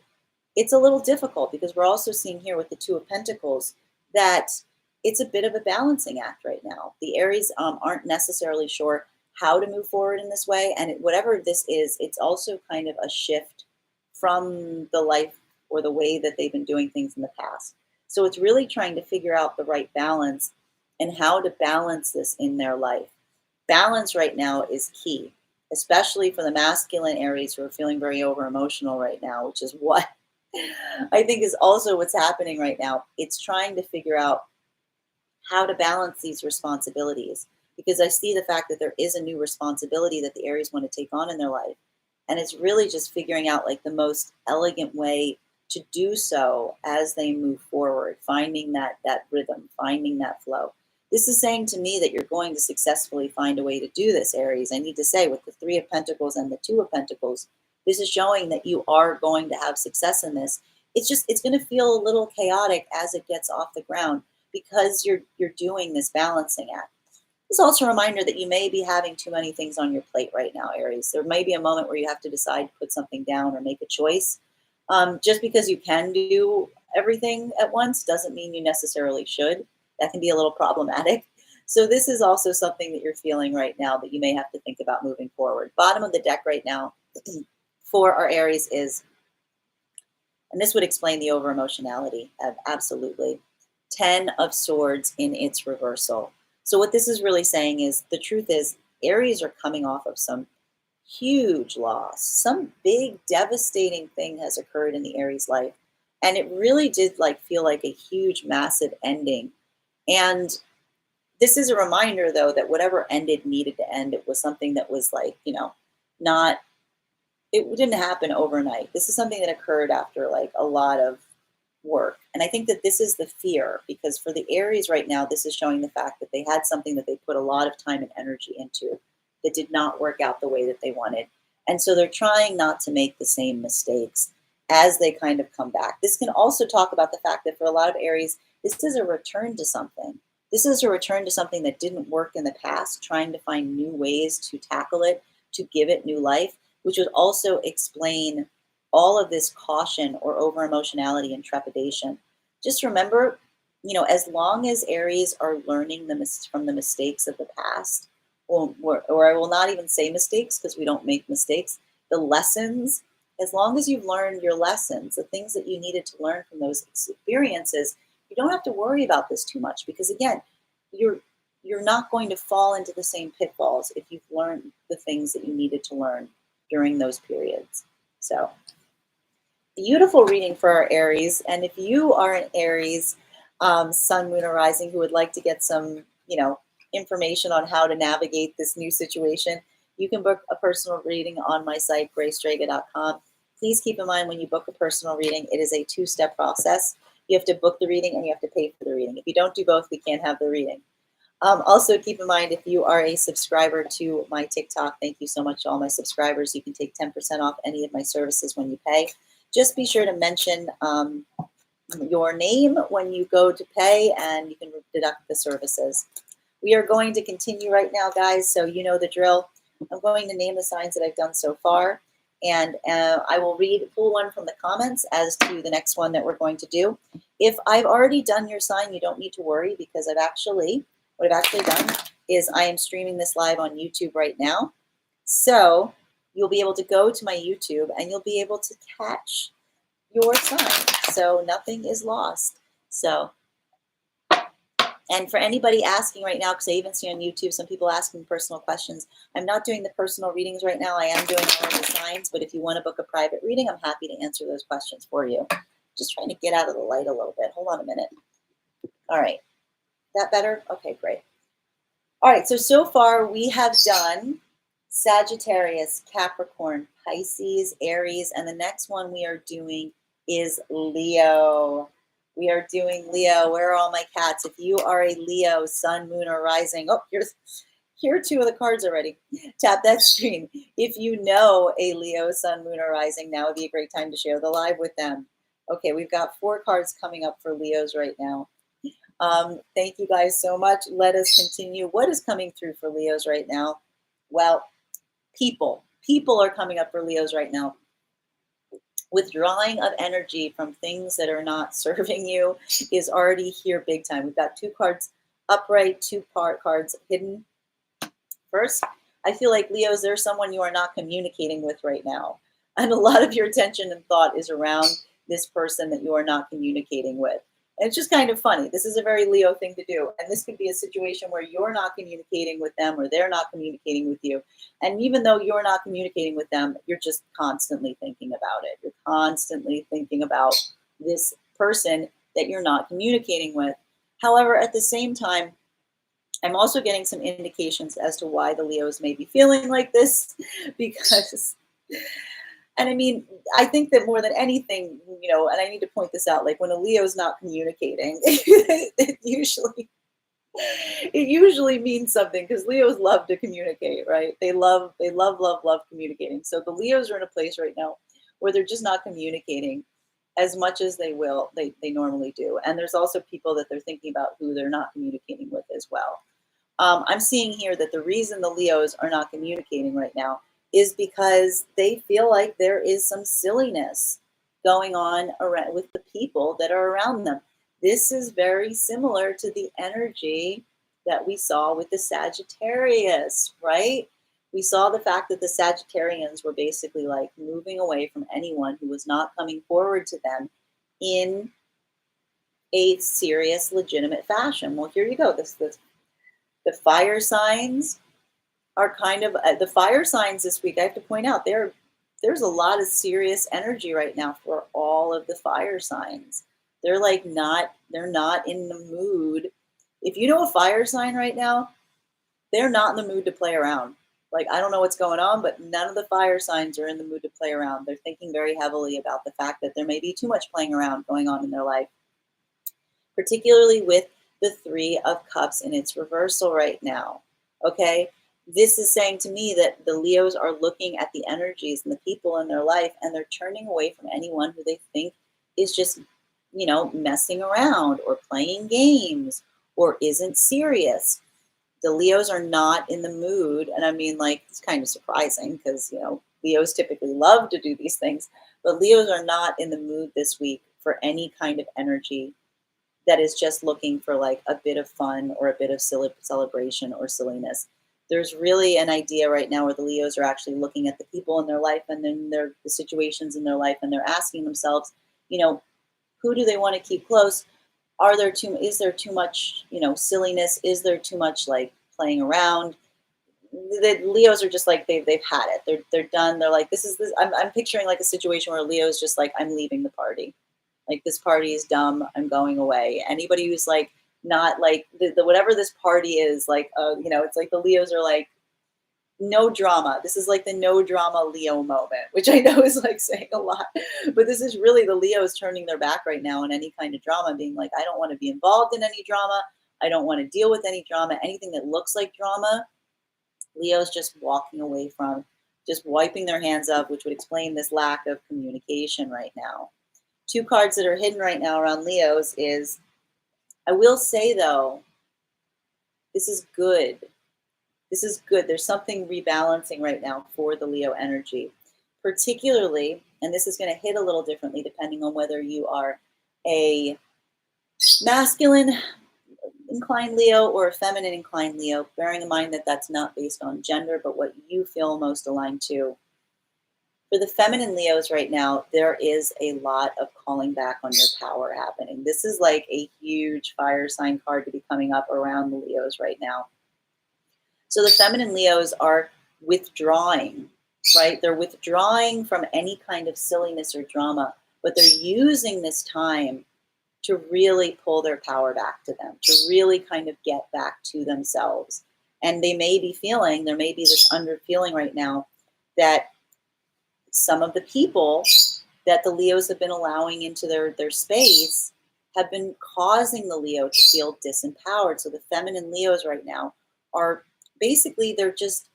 it's a little difficult because we're also seeing here with the Two of Pentacles that it's a bit of a balancing act right now. The Aries aren't necessarily sure how to move forward in this way. And whatever this is, it's also kind of a shift from the life or the way that they've been doing things in the past. So it's really trying to figure out the right balance and how to balance this in their life. Balance right now is key, especially for the masculine Aries who are feeling very over emotional right now, which is what I think is also what's happening right now. It's trying to figure out how to balance these responsibilities, because I see the fact that there is a new responsibility that the Aries want to take on in their life. And it's really just figuring out like the most elegant way to do so as they move forward, finding that rhythm, finding that flow. This is saying to me that you're going to successfully find a way to do this, Aries. I need to say, with the Three of Pentacles and the Two of Pentacles, this is showing that you are going to have success in this. It's going to feel a little chaotic as it gets off the ground because you're doing this balancing act. It's also a reminder that you may be having too many things on your plate right now, Aries. There may be a moment where you have to decide to put something down or make a choice. Just because you can do everything at once doesn't mean you necessarily should. That can be a little problematic. So this is also something that you're feeling right now that you may have to think about moving forward. Bottom of the deck right now for our Aries is, and this would explain the over emotionality, absolutely. 10 of Swords in its reversal. So what this is really saying is the truth is Aries are coming off of some huge loss. Some big devastating thing has occurred in the Aries life. And it really did like feel like a huge, massive ending. And this is a reminder though that whatever ended needed to end. It was something that was like, not it didn't happen overnight. This is something that occurred after like a lot of work. And I think that this is the fear because for the Aries right now, this is showing the fact that they had something that they put a lot of time and energy into that did not work out the way that they wanted. And so they're trying not to make the same mistakes as they kind of come back. This can also talk about the fact that for a lot of Aries, this is a return to something. This is a return to something that didn't work in the past, trying to find new ways to tackle it, to give it new life, which would also explain all of this caution or over emotionality and trepidation. Just remember, as long as Aries are learning from the mistakes of the past, or I will not even say mistakes because we don't make mistakes, the lessons, as long as you've learned your lessons, the things that you needed to learn from those experiences, you don't have to worry about this too much because again, you're not going to fall into the same pitfalls if you've learned the things that you needed to learn during those periods. So beautiful reading for our Aries. And if you are an Aries, sun, moon, or rising who would like to get some, information on how to navigate this new situation, you can book a personal reading on my site, gracedraga.com. Please keep in mind when you book a personal reading, it is a two-step process. You have to book the reading and you have to pay for the reading. If you don't do both, we can't have the reading. Also, keep in mind, if you are a subscriber to my TikTok, thank you so much to all my subscribers. You can take 10% off any of my services when you pay. Just be sure to mention your name when you go to pay, and you can deduct the services. We are going to continue right now, guys, so you know the drill. I'm going to name the signs that I've done so far, and I will pull one from the comments as to the next one that we're going to do. If I've already done your sign, you don't need to worry because what I've actually done is I am streaming this live on YouTube right now. So you'll be able to go to my YouTube and you'll be able to catch your sign. So nothing is lost. So, and for anybody asking right now, because I even see on YouTube some people asking personal questions, I'm not doing the personal readings right now. I am doing all of the signs, but if you want to book a private reading, I'm happy to answer those questions for you. Just trying to get out of the light a little bit. Hold on a minute. All right. That better? Okay, great. All right, so far we have done Sagittarius, Capricorn, Pisces, Aries, and the next one we are doing is Leo. We are doing Leo. Where are all my cats? If you are a Leo, sun, moon, or rising, here are two of the cards already. Tap that screen. If you know a Leo, sun, moon, or rising, now would be a great time to share the live with them. Okay, we've got 4 cards coming up for Leos right now. Thank you guys so much. Let us continue. What is coming through for Leos right now? Well, people are coming up for Leos right now. Withdrawing of energy from things that are not serving you is already here big time. We've got 2 cards upright, 2 cards hidden. First, I feel like Leos, there's someone you are not communicating with right now. And a lot of your attention and thought is around this person that you are not communicating with. And it's just kind of funny. This is a very Leo thing to do. And this could be a situation where you're not communicating with them or they're not communicating with you. And even though you're not communicating with them, you're just constantly thinking about it. You're constantly thinking about this person that you're not communicating with. However, at the same time, I'm also getting some indications as to why the Leos may be feeling like this because, and I mean, I think that more than anything, and I need to point this out, like when a Leo is not communicating, it usually means something because Leos love to communicate, right? They love communicating. So the Leos are in a place right now where they're just not communicating as much as they normally do. And there's also people that they're thinking about who they're not communicating with as well. I'm seeing here that the reason the Leos are not communicating right now is because they feel like there is some silliness going on around with the people that are around them. This is very similar to the energy that we saw with the Sagittarius, right? We saw the fact that the Sagittarians were basically like moving away from anyone who was not coming forward to them in a serious, legitimate fashion. Well, here you go. The fire signs are kind of the fire signs this week. I have to point out there's a lot of serious energy right now for all of the fire signs. They're not in the mood. If you know a fire sign right now, they're not in the mood to play around. Like, I don't know what's going on, but none of the fire signs are in the mood to play around. They're thinking very heavily about the fact that there may be too much playing around going on in their life, particularly with the Three of Cups in its reversal right now. Okay? This is saying to me that the Leos are looking at the energies and the people in their life, and they're turning away from anyone who they think is just, messing around or playing games or isn't serious. The Leos are not in the mood. And I mean, like, it's kind of surprising because, Leos typically love to do these things, but Leos are not in the mood this week for any kind of energy that is just looking for like a bit of fun or a bit of celebration or silliness. There's really an idea right now where the Leos are actually looking at the people in their life and then the situations in their life, and they're asking themselves, you know, who do they want to keep close? Is there too much, silliness? Is there too much like playing around? The Leos are just like they've had it. They're done. They're like, this. I'm picturing like a situation where Leo's just like, I'm leaving the party. Like, this party is dumb. I'm going away. Anybody who's like not like the whatever this party is, like, it's like the Leos are like, no drama. This is like the no drama Leo moment, which I know is like saying a lot, but this is really the Leos turning their back right now on any kind of drama, being like, I don't want to be involved in any drama. I don't want to deal with any drama. Anything that looks like drama, Leo's just walking away from, just wiping their hands up, which would explain this lack of communication right now. Two cards that are hidden right now around Leos is, I will say though, this is good. This is good. There's something rebalancing right now for the Leo energy, particularly, and this is going to hit a little differently depending on whether you are a masculine inclined Leo or a feminine inclined Leo, bearing in mind that that's not based on gender, but what you feel most aligned to. For the feminine Leos right now, there is a lot of calling back on your power happening. This is like a huge fire sign card to be coming up around the Leos right now. So the feminine Leos are withdrawing, right? They're withdrawing from any kind of silliness or drama, but they're using this time to really pull their power back to them, to really kind of get back to themselves. And there may be this under feeling right now that some of the people that the Leos have been allowing into their space have been causing the Leo to feel disempowered. So the feminine Leos right now are basically, they're just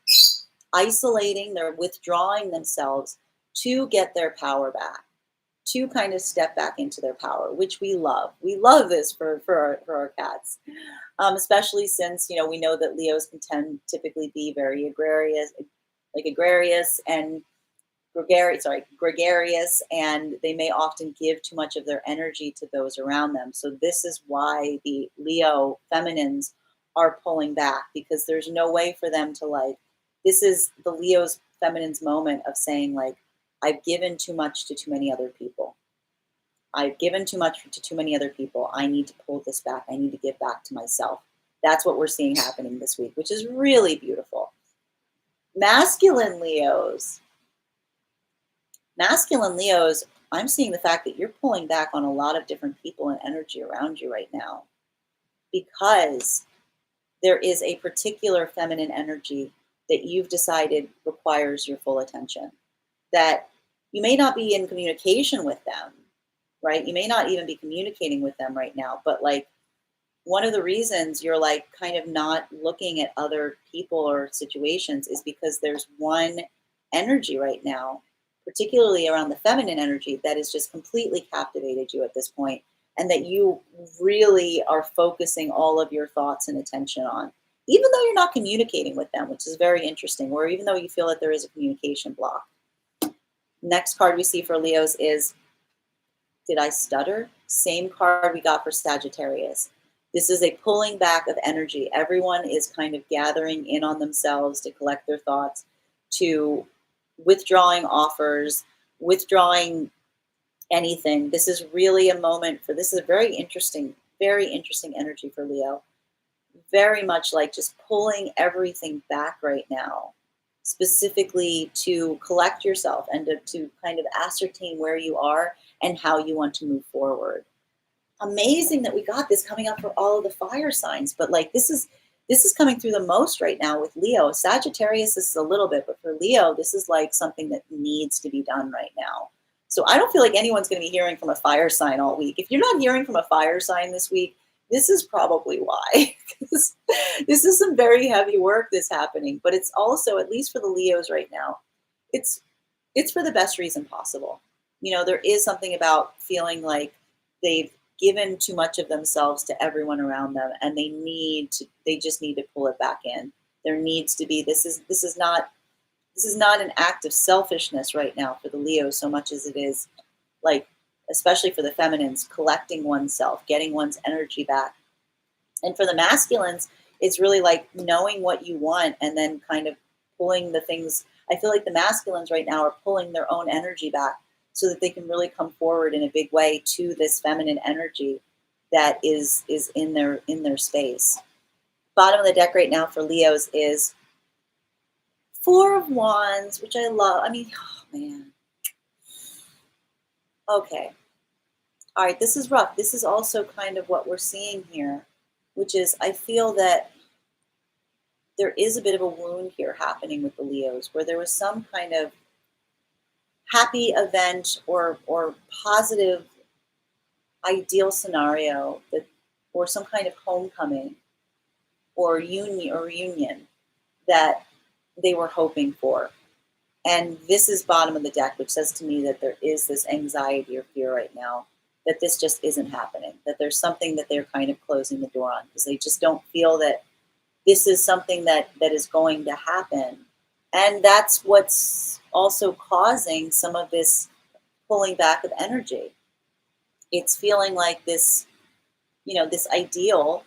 isolating, they're withdrawing themselves to get their power back, to kind of step back into their power, which we love. We love this for our cats, especially since, we know that Leos can typically be very agrarious and gregarious, and they may often give too much of their energy to those around them. So this is why the Leo feminines are pulling back, because there's no way for them to this is the Leo's feminines moment of saying like, I've given too much to too many other people. I've given too much to too many other people. I need to pull this back. I need to give back to myself. That's what we're seeing happening this week, which is really beautiful. Masculine Leos, I'm seeing the fact that you're pulling back on a lot of different people and energy around you right now, because there is a particular feminine energy that you've decided requires your full attention, that you may not be in communication with them, right? You may not even be communicating with them right now, but like, one of the reasons you're like kind of not looking at other people or situations is because there's one energy right now, particularly around the feminine energy, that has just completely captivated you at this point, and that you really are focusing all of your thoughts and attention on, even though you're not communicating with them, which is very interesting, or even though you feel that there is a communication block. Next card we see for Leos is, did I stutter? Same card we got for Sagittarius. This is a pulling back of energy. Everyone is kind of gathering in on themselves to collect their thoughts, to withdrawing offers, withdrawing anything. This is really a moment this is a very interesting energy for Leo. very much like just pulling everything back right now, specifically to collect yourself and to kind of ascertain where you are and how you want to move forward. Amazing that we got this coming up for all of the fire signs, but like this is coming through the most right now with Leo. Sagittarius, this is a little bit, but for Leo, this is like something that needs to be done right now. So I don't feel like anyone's going to be hearing from a fire sign all week. If you're not hearing from a fire sign this week, this is probably why. 'Cause this is some very heavy work that's happening, but it's also, at least for the Leos right now, it's it's for the best reason possible. There is something about feeling like they've given too much of themselves to everyone around them, and they just need to pull it back in. There needs to be, this is not an act of selfishness right now for the Leos so much as it is, like, especially for the feminines, collecting oneself, getting one's energy back. And for the masculines, it's really like knowing what you want and then kind of pulling the things. I feel like the masculines right now are pulling their own energy back so that they can really come forward in a big way to this feminine energy that is in their space. Bottom of the deck right now for Leos is Four of Wands, which I love. I mean, oh man. Okay. All right, this is rough. This is also kind of what we're seeing here, which is I feel that there is a bit of a wound here happening with the Leos, where there was some kind of happy event or positive ideal scenario that, or some kind of homecoming or union or reunion that they were hoping for. And this is bottom of the deck, which says to me that there is this anxiety or fear right now that this just isn't happening, that there's something that they're kind of closing the door on because they just don't feel that this is something that is going to happen. And that's what's also causing some of this pulling back of energy. It's feeling like this ideal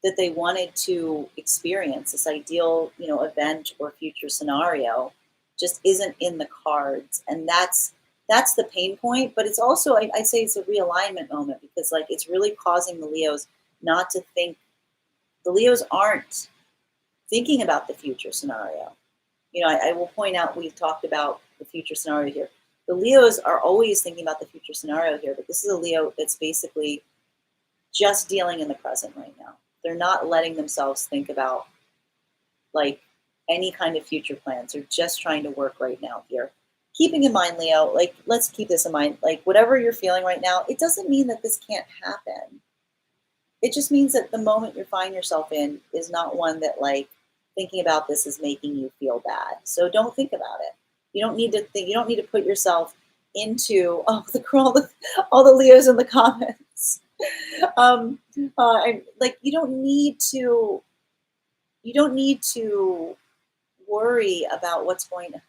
that they wanted to experience, this ideal, event or future scenario just isn't in the cards. And that's the pain point. But it's also, I say it's a realignment moment because like it's really causing the Leos not to think, the Leos aren't thinking about the future scenario. I will point out, we've talked about the future scenario here. The Leos are always thinking about the future scenario here, but this is a Leo that's basically just dealing in the present right now. They're not letting themselves think about like any kind of future plans. They're just trying to work right now here. Keeping in mind, Leo, like let's keep this in mind, like whatever you're feeling right now, it doesn't mean that this can't happen. It just means that the moment you find yourself in is not one that like thinking about this is making you feel bad. So don't think about it. You don't need to think. You don't need to put yourself into all the Leos in the comments. Like you don't need to. You don't need to worry about what's going to.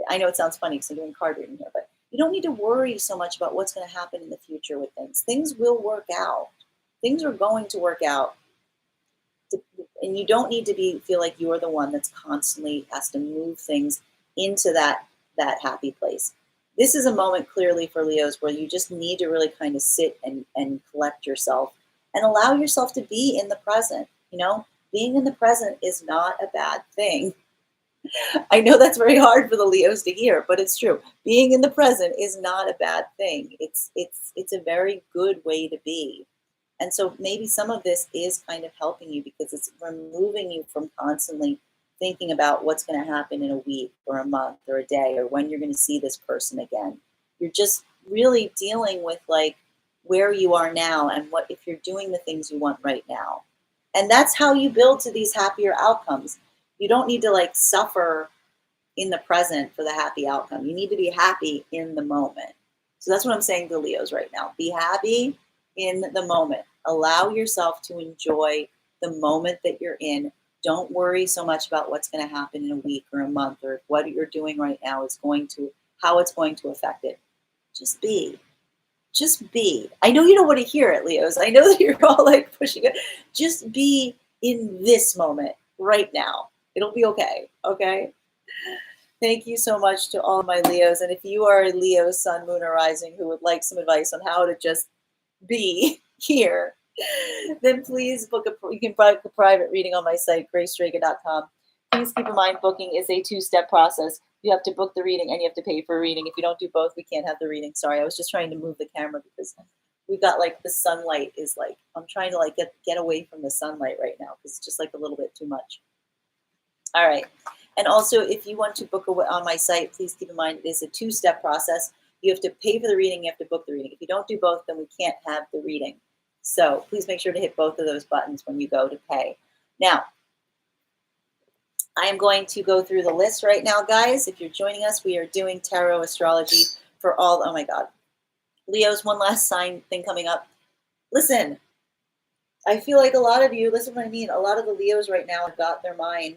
I know it sounds funny because I'm doing card reading here, but you don't need to worry so much about what's going to happen in the future with things. Things will work out. Things are going to work out. And you don't need to feel like you're the one that's constantly has to move things into that happy place. This is a moment clearly for Leos where you just need to really kind of sit and collect yourself and allow yourself to be in the present. Being in the present is not a bad thing. I know that's very hard for the Leos to hear, but it's true. Being in the present is not a bad thing. It's a very good way to be. And so maybe some of this is kind of helping you because it's removing you from constantly thinking about what's going to happen in a week or a month or a day or when you're going to see this person again. You're just really dealing with like where you are now and what if you're doing the things you want right now. And that's how you build to these happier outcomes. You don't need to like suffer in the present for the happy outcome. You need to be happy in the moment. So that's what I'm saying to Leos right now. Be happy in the moment. Allow yourself to enjoy the moment that you're in. Don't worry so much about what's going to happen in a week or a month or if what you're doing right now is how it's going to affect it. Just be. Just be. I know you don't want to hear it, Leos. I know that you're all like pushing it. Just be in this moment right now. It'll be okay. Okay. Thank you so much to all my Leos. And if you are a Leo, sun, moon, or rising who would like some advice on how to just be here, then please you can book a private reading on my site, gracedraga.com. Please keep in mind, booking is a two-step process. You have to book the reading and you have to pay for a reading. If you don't do both, we can't have the reading. Sorry, I was just trying to move the camera because we've got like the sunlight is like, I'm trying to like get away from the sunlight right now because it's just like a little bit too much. All right. And also, if you want to book on my site, please keep in mind it is a two-step process. You have to pay for the reading, you have to book the reading. If you don't do both, then we can't have the reading. So please make sure to hit both of those buttons when you go to pay. Now, I am going to go through the list right now, guys. If you're joining us, we are doing tarot astrology for all, oh my God. Leo's one last sign thing coming up. Listen, I feel like a lot of you, listen what I mean, a lot of the Leos right now have got their mind.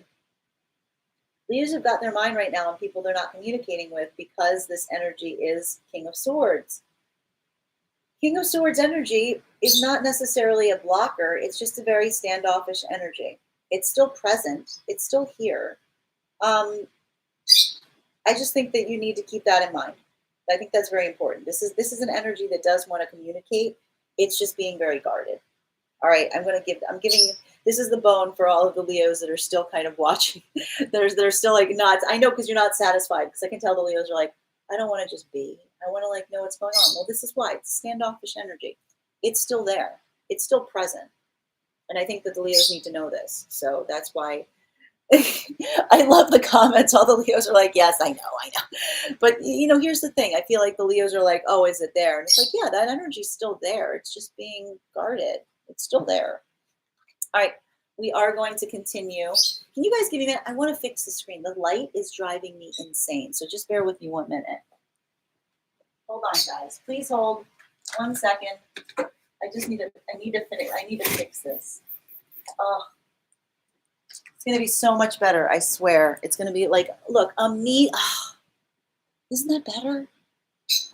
Leos have got their mind right now on people they're not communicating with because this energy is King of Swords. King of Swords energy is not necessarily a blocker. It's just a very standoffish energy. It's still present. It's still here. I just think that you need to keep that in mind. I think that's very important. This is an energy that does want to communicate. It's just being very guarded. All right, I'm giving you, this is the bone for all of the Leos that are still kind of watching. They're still like not, I know because you're not satisfied because I can tell the Leos are like, I don't want to just be. I want to like know what's going on. Well, this is why. It's standoffish energy. It's still there. It's still present. And I think that the Leos need to know this. So that's why I love the comments. All the Leos are like, yes, I know. But, you know, here's the thing. I feel like the Leos are like, oh, is it there? And it's like, yeah, that energy's still there. It's just being guarded. It's still there. All right. We are going to continue. Can you guys give me a minute? I want to fix the screen. The light is driving me insane. So just bear with me 1 minute. Hold on, guys. Please hold 1 second. I need to fix this. Oh, it's going to be so much better. I swear. It's going to be like, look, me. Oh, isn't that better?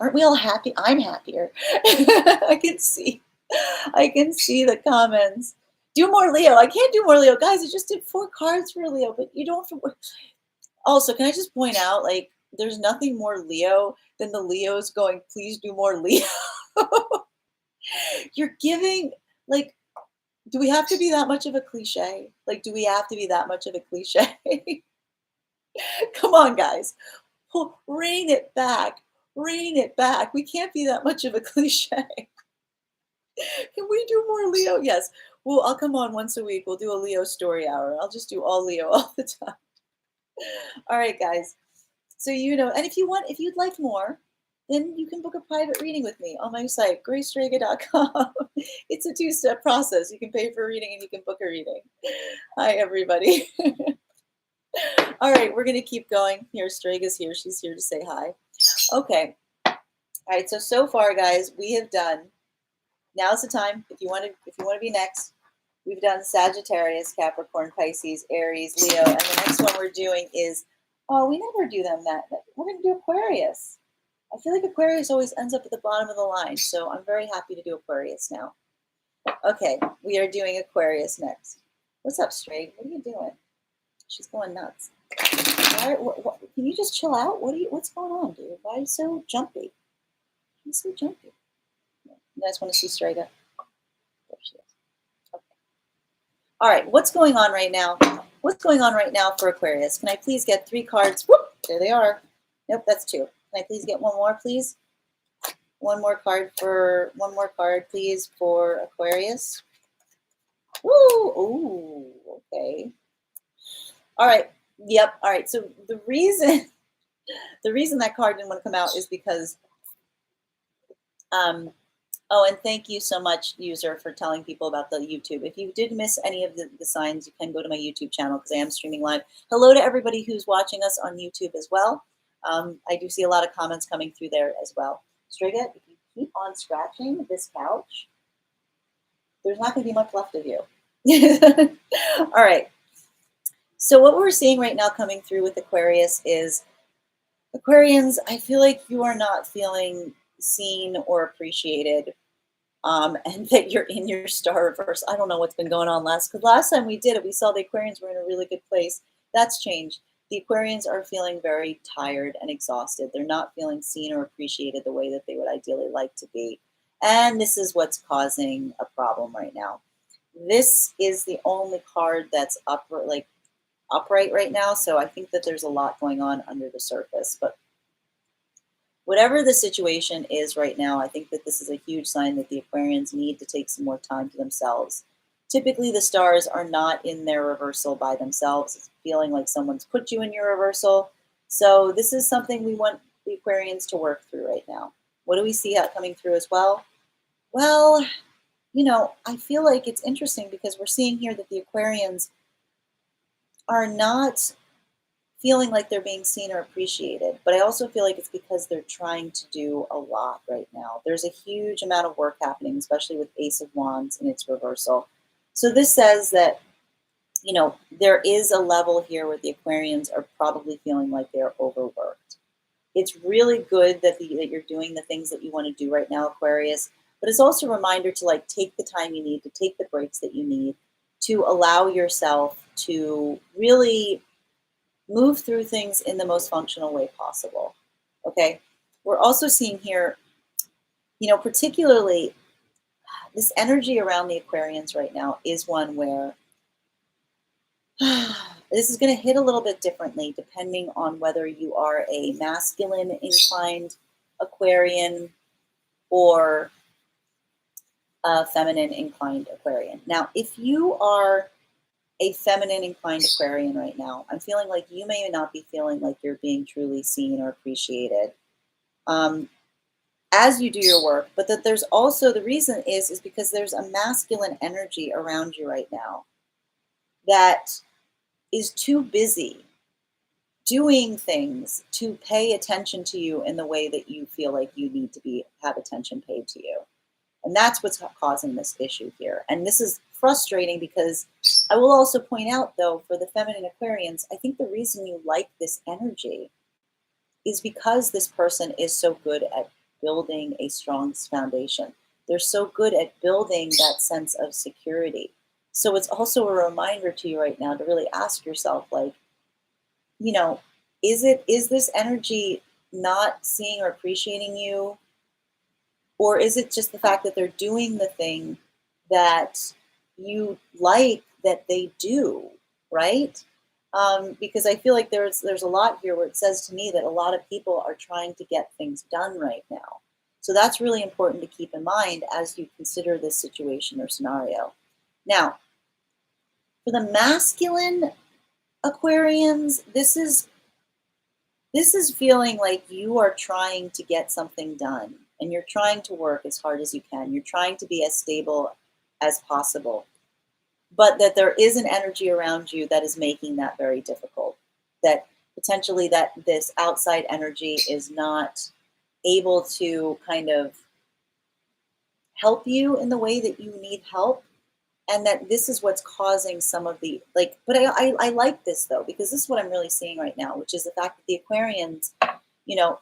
Aren't we all happy? I'm happier. I can see the comments. Do more Leo. I can't do more Leo. Guys, I just did 4 cards for Leo, but you don't have to. Also, can I just point out, like, there's nothing more Leo than the Leos going, please do more Leo. You're giving, like, do we have to be that much of a cliche? Like, do we have to be that much of a cliche? Come on, guys. Rein it back. Rein it back. We can't be that much of a cliche. Can we do more Leo? Yes. Well, I'll come on once a week. We'll do a Leo story hour. I'll just do all Leo all the time. All right, guys. So, you know, and if you'd like more, then you can book a private reading with me on my site, gracedraga.com. It's a 2-step process. You can pay for a reading and you can book a reading. Hi, everybody. All right, we're going to keep going. Here, Straga's here. She's here to say hi. Okay. All right, so far, guys, we have done, now's the time, if you want to be next, we've done Sagittarius, Capricorn, Pisces, Aries, Leo, and the next one we're doing is, oh, we never do them that. We're going to do Aquarius. I feel like Aquarius always ends up at the bottom of the line, so I'm very happy to do Aquarius now. Okay, we are doing Aquarius next. What's up, Straight? What are you doing? She's going nuts. What, can you just chill out? What's going on, dude? Why are you so jumpy? You're so jumpy. You guys want to see Strega? There she is. Okay. All right, what's going on right now? What's going on right now for Aquarius? Can I please get 3 cards? Whoop, there they are. Nope, that's 2. Can I please get 1 more, please? One more card, please, for Aquarius. Ooh, ooh, okay. All right. Yep. All right. So the reason that card didn't want to come out is because, oh, and thank you so much, user, for telling people about the YouTube. If you did miss any of the signs, you can go to my YouTube channel because I am streaming live. Hello to everybody who's watching us on YouTube as well. I do see a lot of comments coming through there as well. Striga, if you keep on scratching this couch, there's not going to be much left of you. All right. So what we're seeing right now coming through with Aquarius is, Aquarians, I feel like you are not feeling seen or appreciated, and that you're in your star reverse. I don't know what's been going on because last time we did it, we saw the Aquarians were in a really good place. That's changed. The Aquarians are feeling very tired and exhausted. They're not feeling seen or appreciated the way that they would ideally like to be. And this is what's causing a problem right now. This is the only card that's upright right now, so I think that there's a lot going on under the surface. But whatever the situation is right now, I think that this is a huge sign that the Aquarians need to take some more time to themselves. Typically, the stars are not in their reversal by themselves. It's feeling like someone's put you in your reversal. So, this is something we want the Aquarians to work through right now. What do we see coming through as well? Well, I feel like it's interesting because we're seeing here that the Aquarians are not feeling like they're being seen or appreciated. But I also feel like it's because they're trying to do a lot right now. There's a huge amount of work happening, especially with Ace of Wands in its reversal. So this says that, there is a level here where the Aquarians are probably feeling like they're overworked. It's really good that you're doing the things that you want to do right now, Aquarius. But it's also a reminder to like take the time you need, to take the breaks that you need, to allow yourself to really move through things in the most functional way possible. Okay. We're also seeing here, particularly this energy around the Aquarians right now is one where this is going to hit a little bit differently depending on whether you are a masculine inclined Aquarian or a feminine inclined Aquarian. Now, if you are a feminine inclined Aquarian right now, I'm feeling like you may not be feeling like you're being truly seen or appreciated um, as you do your work, but that there's also the reason is because there's a masculine energy around you right now that is too busy doing things to pay attention to you in the way that you feel like you need to have attention paid to you. And that's what's causing this issue here. And this is frustrating because I will also point out, though, for the feminine Aquarians, I think the reason you like this energy is because this person is so good at building a strong foundation. They're so good at building that sense of security. So it's also a reminder to you right now to really ask yourself, like, you know, is this energy not seeing or appreciating you? Or is it just the fact that they're doing the thing that you like that they do, right? Because I feel like there's a lot here where it says to me that a lot of people are trying to get things done right now. So that's really important to keep in mind as you consider this situation or scenario. Now, for the masculine Aquarians, this is feeling like you are trying to get something done and you're trying to work as hard as you can. You're trying to be as stable as possible, but that there is an energy around you that is making that very difficult. That potentially that this outside energy is not able to kind of help you in the way that you need help, and that this is what's causing some of the like. But I like this though, because this is what I'm really seeing right now, which is the fact that the Aquarians, you know,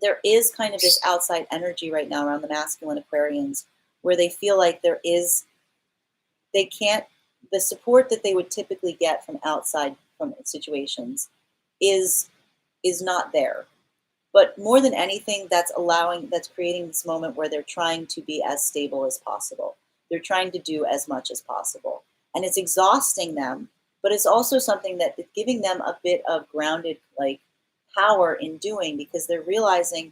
there is kind of this outside energy right now around the masculine Aquarians where they feel like they can't, the support that they would typically get from outside from situations is not there. But more than anything, that's creating this moment where they're trying to be as stable as possible. They're trying to do as much as possible. And it's exhausting them, but it's also something that is giving them a bit of grounded like power in doing, because they're realizing,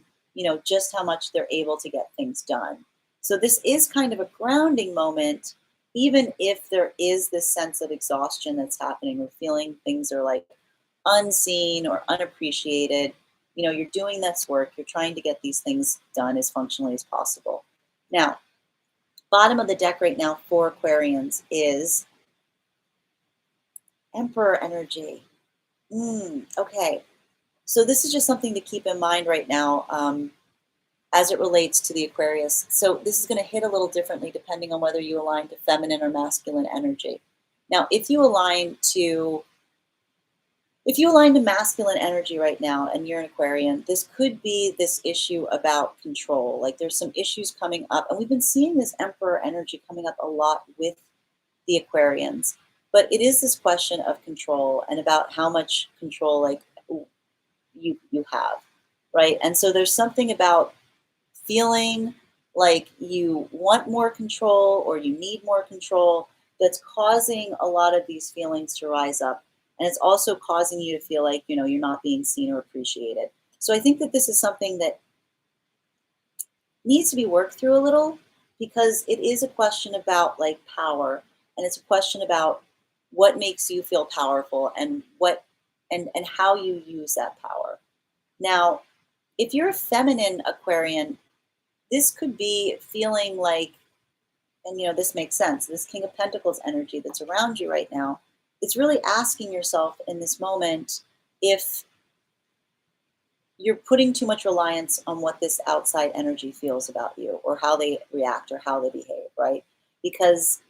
just how much they're able to get things done. So this is kind of a grounding moment, even if there is this sense of exhaustion that's happening or feeling things are like unseen or unappreciated. You're doing this work, you're trying to get these things done as functionally as possible. Now, bottom of the deck right now for Aquarians is Emperor energy. Okay. So this is just something to keep in mind right now as it relates to the Aquarius. So this is going to hit a little differently depending on whether you align to feminine or masculine energy. Now, if you align to masculine energy right now and you're an Aquarian, this could be this issue about control. Like there's some issues coming up, and we've been seeing this Emperor energy coming up a lot with the Aquarians. But it is this question of control and about how much control like you have, right? And so there's something about feeling like you want more control or you need more control, that's causing a lot of these feelings to rise up. And it's also causing you to feel like, you're not being seen or appreciated. So I think that this is something that needs to be worked through a little, because it is a question about like power, and it's a question about what makes you feel powerful and what and how you use that power. Now, if you're a feminine Aquarian, this could be feeling like, and this makes sense, this King of Pentacles energy that's around you right now, it's really asking yourself in this moment if you're putting too much reliance on what this outside energy feels about you or how they react or how they behave, right? Because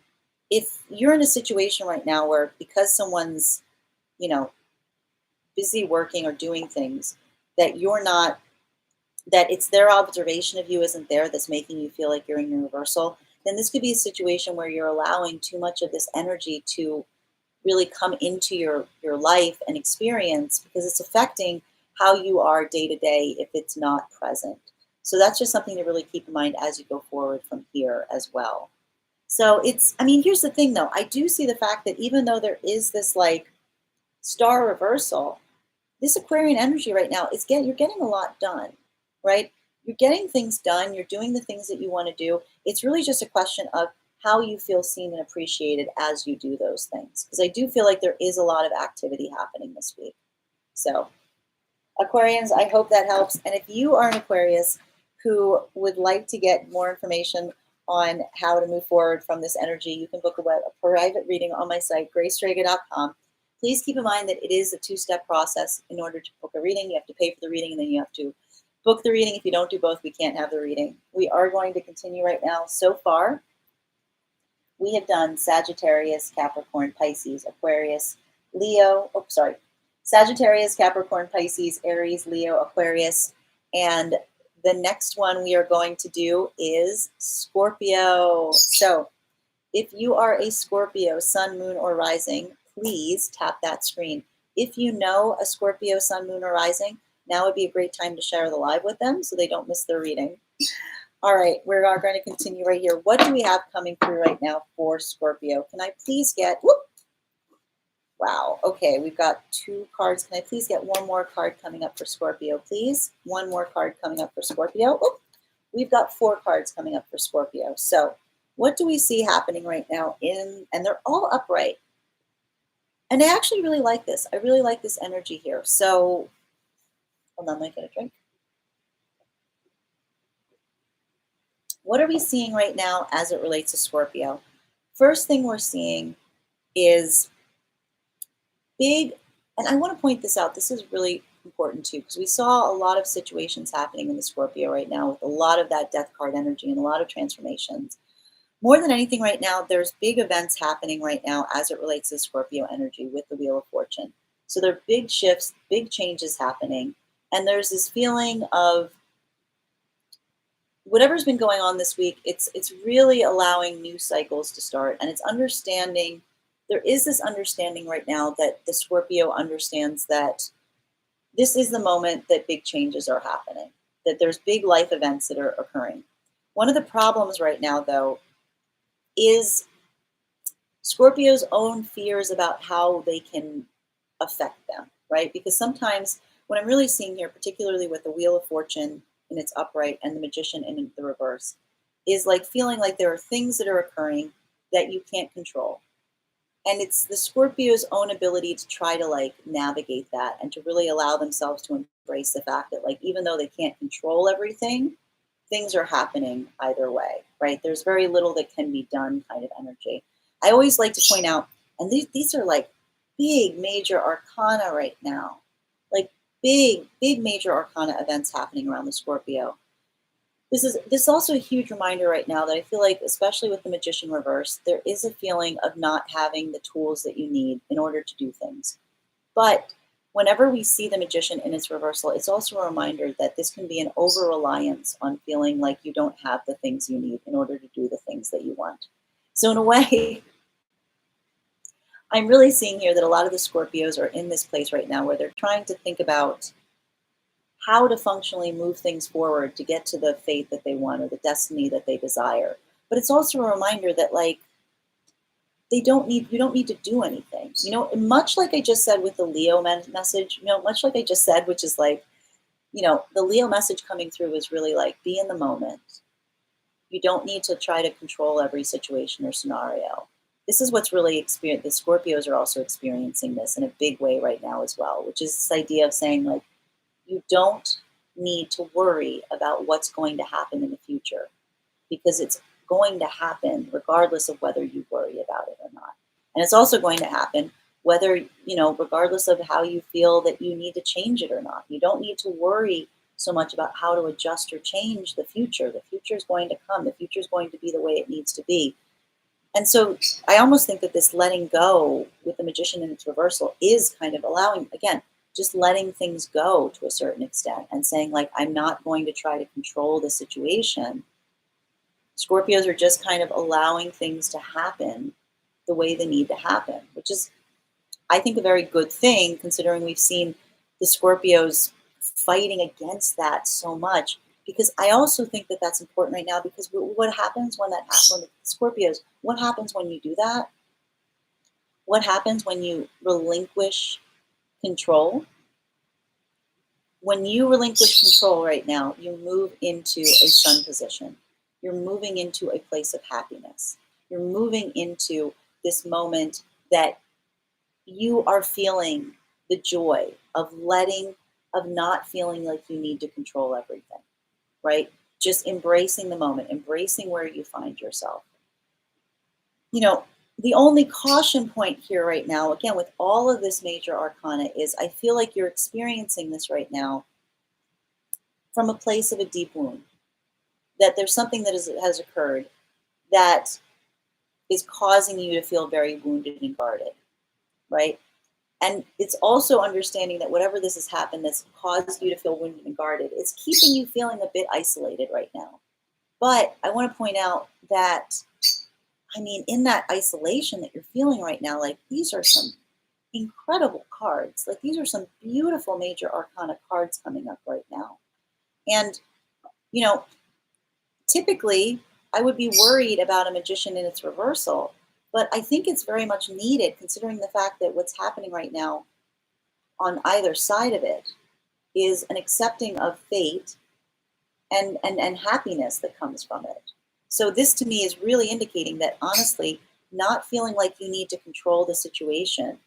if you're in a situation right now where, because someone's, you know, busy working or doing things, that you're not, that it's their observation of you isn't there that's making you feel like you're in universal, then this could be a situation where you're allowing too much of this energy to really come into your life and experience, because it's affecting how you are day to day if it's not present. So that's just something to really keep in mind as you go forward from here as well. So it's, I mean, here's the thing though, I do see the fact that even though there is this like star reversal, this Aquarian energy right now is you're getting a lot done, right? You're getting things done, you're doing the things that you want to do. It's really just a question of how you feel seen and appreciated as you do those things. Because I do feel like there is a lot of activity happening this week. So, Aquarians, I hope that helps. And if you are an Aquarius who would like to get more information on how to move forward from this energy, you can book a private reading on my site, gracedraga.com. Please keep in mind that it is a two-step process. In order to book a reading, you have to pay for the reading, and then you have to book the reading. If you don't do both, we can't have the reading. We are going to continue right now. So far, we have done Sagittarius, Capricorn, Pisces, Aquarius, Leo. Oh, sorry. Sagittarius, Capricorn, Pisces, Aries, Leo, Aquarius. And the next one we are going to do is Scorpio. So if you are a Scorpio, sun, moon, or rising, please tap that screen. If you know a Scorpio, sun, moon, or rising, now would be a great time to share the live with them so they don't miss their reading. All right, we are going to continue right here. What do we have coming through right now for Scorpio? Can I please get, whoop, wow, okay, we've got two cards. Can I please get one more card coming up for Scorpio, please? One more card coming up for Scorpio. Whoop, we've got four cards coming up for Scorpio. So what do we see happening right now and they're all upright. And I actually really like this. I really like this energy here. So hold on, let me get a drink. What are we seeing right now as it relates to Scorpio? First thing we're seeing is big, and I want to point this out. This is really important too, because we saw a lot of situations happening in the Scorpio right now with a lot of that death card energy and a lot of transformations. More than anything right now, there's big events happening right now as it relates to Scorpio energy with the Wheel of Fortune. So there are big shifts, big changes happening. And there's this feeling of whatever's been going on this week, it's really allowing new cycles to start. And it's understanding, there is this understanding right now that the Scorpio understands that this is the moment that big changes are happening, that there's big life events that are occurring. One of the problems right now, though, is Scorpio's own fears about how they can affect them, right? Because sometimes what I'm really seeing here, particularly with the Wheel of Fortune in its upright and the Magician in the reverse, is like feeling like there are things that are occurring that you can't control. And it's the Scorpio's own ability to try to like navigate that and to really allow themselves to embrace the fact that like even though they can't control everything, things are happening either way, right? There's very little that can be done kind of energy. I always like to point out, and these are like big major arcana right now, like big major arcana events happening around the Scorpio. This is also a huge reminder right now that I feel like, especially with the Magician reverse, there is a feeling of not having the tools that you need in order to do things. But whenever we see the Magician in its reversal, it's also a reminder that this can be an over-reliance on feeling like you don't have the things you need in order to do the things that you want. So in a way, I'm really seeing here that a lot of the Scorpios are in this place right now where they're trying to think about how to functionally move things forward to get to the fate that they want or the destiny that they desire. But it's also a reminder that like you don't need to do anything. Much like I just said with the Leo message, much like I just said, which is like, the Leo message coming through is really like be in the moment. You don't need to try to control every situation or scenario. This is what's really experienced. The Scorpios are also experiencing this in a big way right now as well, which is this idea of saying like you don't need to worry about what's going to happen in the future because it's going to happen regardless of whether you worry about it or not. And it's also going to happen whether, regardless of how you feel that you need to change it or not. You don't need to worry so much about how to adjust or change the future. The future is going to come, the future is going to be the way it needs to be. And so I almost think that this letting go with the magician in its reversal is kind of allowing, again, just letting things go to a certain extent and saying, like, I'm not going to try to control the situation. Scorpios are just kind of allowing things to happen the way they need to happen, which is, I think, a very good thing considering we've seen the Scorpios fighting against that so much. Because I also think that that's important right now because what happens when that happens, when the Scorpios, what happens when you do that? What happens when you relinquish control? When you relinquish control right now, you move into a sun position. You're moving into a place of happiness. You're moving into this moment that you are feeling the joy of of not feeling like you need to control everything, right? Just embracing the moment, embracing where you find yourself. You know, the only caution point here right now, again, with all of this major arcana, is I feel like you're experiencing this right now from a place of a deep wound, that there's something that has occurred that is causing you to feel very wounded and guarded, right? And it's also understanding that whatever this has happened that's caused you to feel wounded and guarded, it's keeping you feeling a bit isolated right now. But I want to point out that, I mean, in that isolation that you're feeling right now, like these are some incredible cards. Like these are some beautiful major arcana cards coming up right now. And, you know, typically I would be worried about a magician in its reversal, but I think it's very much needed considering the fact that what's happening right now on either side of it is an accepting of fate and happiness that comes from it. So this to me is really indicating that honestly, not feeling like you need to control the situation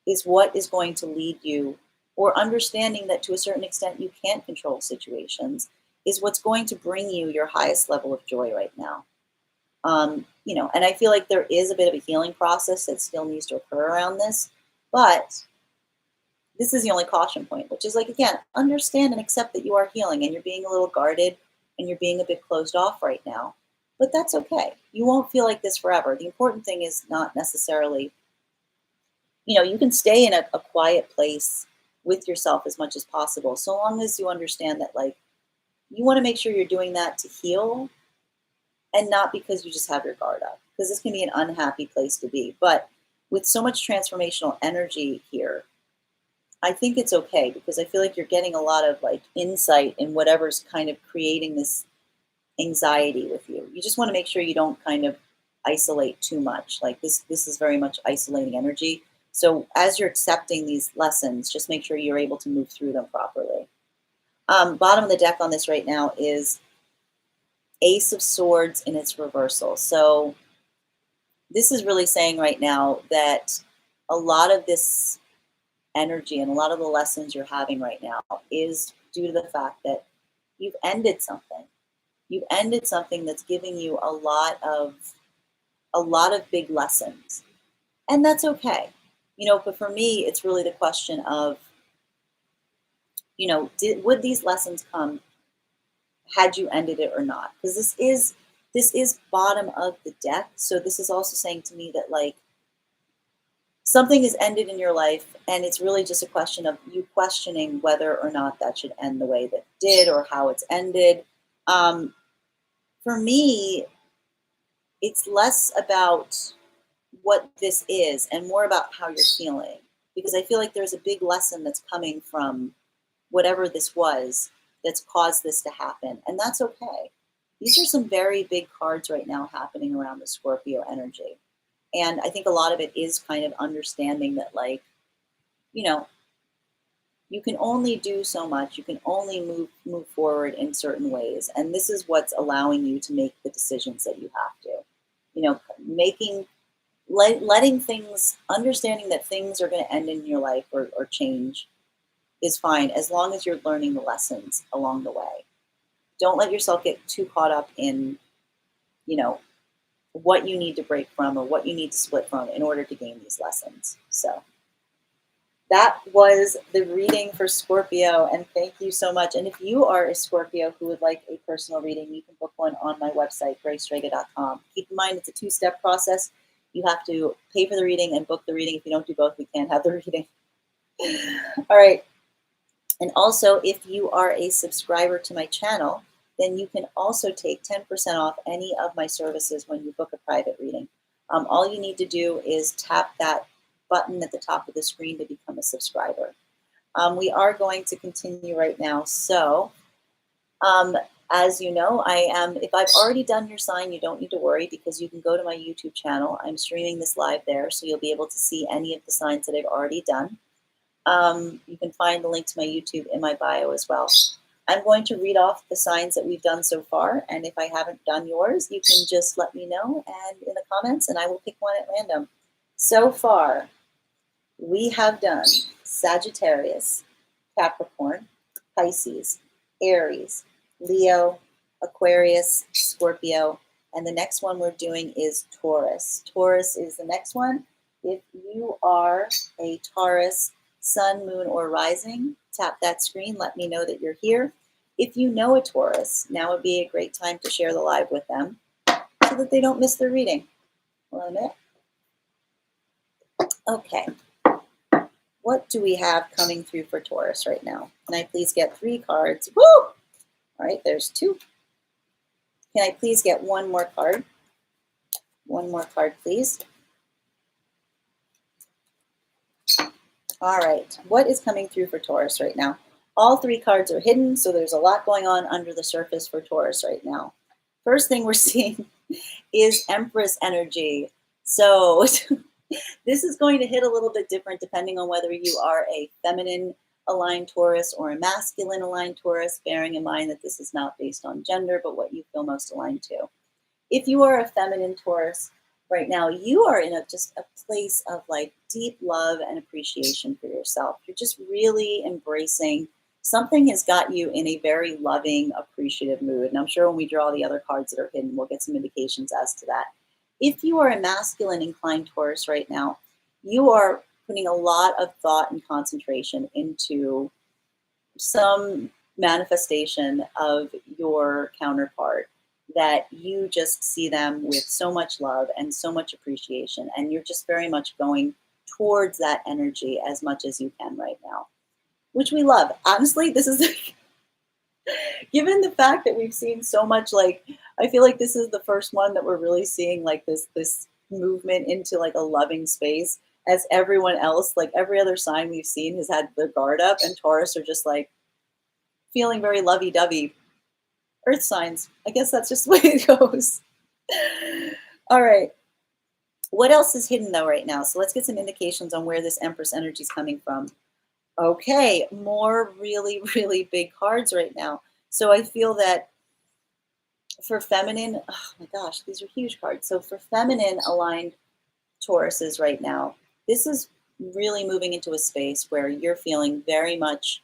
is what is going to lead you, or understanding that to a certain extent you can't control situations is what's going to bring you your highest level of joy right now. And I feel like there is a bit of a healing process that still needs to occur around this, but this is the only caution point, which is like, again, understand and accept that you are healing and you're being a little guarded and you're being a bit closed off right now. But that's okay. You won't feel like this forever. The important thing is not necessarily, you can stay in a quiet place with yourself as much as possible, so long as you understand that, like, you want to make sure you're doing that to heal and not because you just have your guard up, because this can be an unhappy place to be. But with so much transformational energy here, I think it's okay because I feel like you're getting a lot of like insight in whatever's kind of creating this anxiety with you. You just want to make sure you don't kind of isolate too much. Like this is very much isolating energy. So as you're accepting these lessons, just make sure you're able to move through them properly. Bottom of the deck on this right now is Ace of Swords in its reversal. So this is really saying right now that a lot of this energy and a lot of the lessons you're having right now is due to the fact that you've ended something. You've ended something that's giving you a lot of big lessons. And that's okay. But for me, it's really the question of, would these lessons come had you ended it or not? Because this is bottom of the deck. So this is also saying to me that, like, something is ended in your life, and it's really just a question of you questioning whether or not that should end the way that it did or how it's ended. For me, it's less about what this is and more about how you're feeling, because I feel like there's a big lesson that's coming from whatever this was that's caused this to happen. And that's okay. These are some very big cards right now happening around the Scorpio energy. And I think a lot of it is kind of understanding that, like, you know, you can only do so much. You can only move forward in certain ways. And this is what's allowing you to make the decisions that you have to. You know, making letting things, understanding that things are going to end in your life or change is fine as long as you're learning the lessons along the way. Don't let yourself get too caught up in, you know, what you need to break from or what you need to split from in order to gain these lessons. So that was the reading for Scorpio, and thank you so much. And if you are a Scorpio who would like a personal reading, you can book one on my website, gracedraga.com. Keep in mind, it's a two-step process. You have to pay for the reading and book the reading. If you don't do both, we can't have the reading. All right. And also, if you are a subscriber to my channel, then you can also take 10% off any of my services when you book a private reading. All you need to do is tap that button at the top of the screen to become a subscriber. We are going to continue right now. So, as you know, if I've already done your sign, you don't need to worry because you can go to my YouTube channel. I'm streaming this live there, so you'll be able to see any of the signs that I've already done. You can find the link to my YouTube in my bio as well. I'm going to read off the signs that we've done so far, and if I haven't done yours, you can just let me know and in the comments, and I will pick one at random. So far, we have done Sagittarius, Capricorn, Pisces, Aries, Leo, Aquarius, Scorpio, and the next one we're doing is Taurus. Taurus is the next one. If you are a Taurus sun, moon, or rising, tap that screen. Let me know that you're here. If you know a Taurus, now would be a great time to share the live with them so that they don't miss their reading. Hold on a minute. Okay. What do we have coming through for Taurus right now? Can I please get 3 cards? Woo! All right, there's 2. Can I please get one more card? One more card, please. All right, what is coming through for Taurus right now? All 3 cards are hidden, so there's a lot going on under the surface for Taurus right now. First thing we're seeing is Empress energy. So this is going to hit a little bit different depending on whether you are a feminine aligned Taurus or a masculine aligned Taurus, bearing in mind that this is not based on gender, but what you feel most aligned to. If you are a feminine Taurus right now, you are in just a place of like deep love and appreciation for yourself. You're just really embracing. Something has got you in a very loving, appreciative mood. And I'm sure when we draw the other cards that are hidden, we'll get some indications as to that. If you are a masculine inclined Taurus right now, you are putting a lot of thought and concentration into some manifestation of your counterpart, that you just see them with so much love and so much appreciation. And you're just very much going towards that energy as much as you can right now, which we love. Honestly, this is like, given the fact that we've seen so much, like, I feel like this is the first one that we're really seeing like this movement into like a loving space, as everyone else, like every other sign we've seen has had their guard up, and Taurus are just like feeling very lovey-dovey. Earth signs, I guess that's just the way it goes. All right. What else is hidden though right now? So let's get some indications on where this Empress energy is coming from. Okay, more really, really big cards right now. So I feel that for feminine, oh my gosh, these are huge cards. So for feminine aligned Tauruses right now, this is really moving into a space where you're feeling very much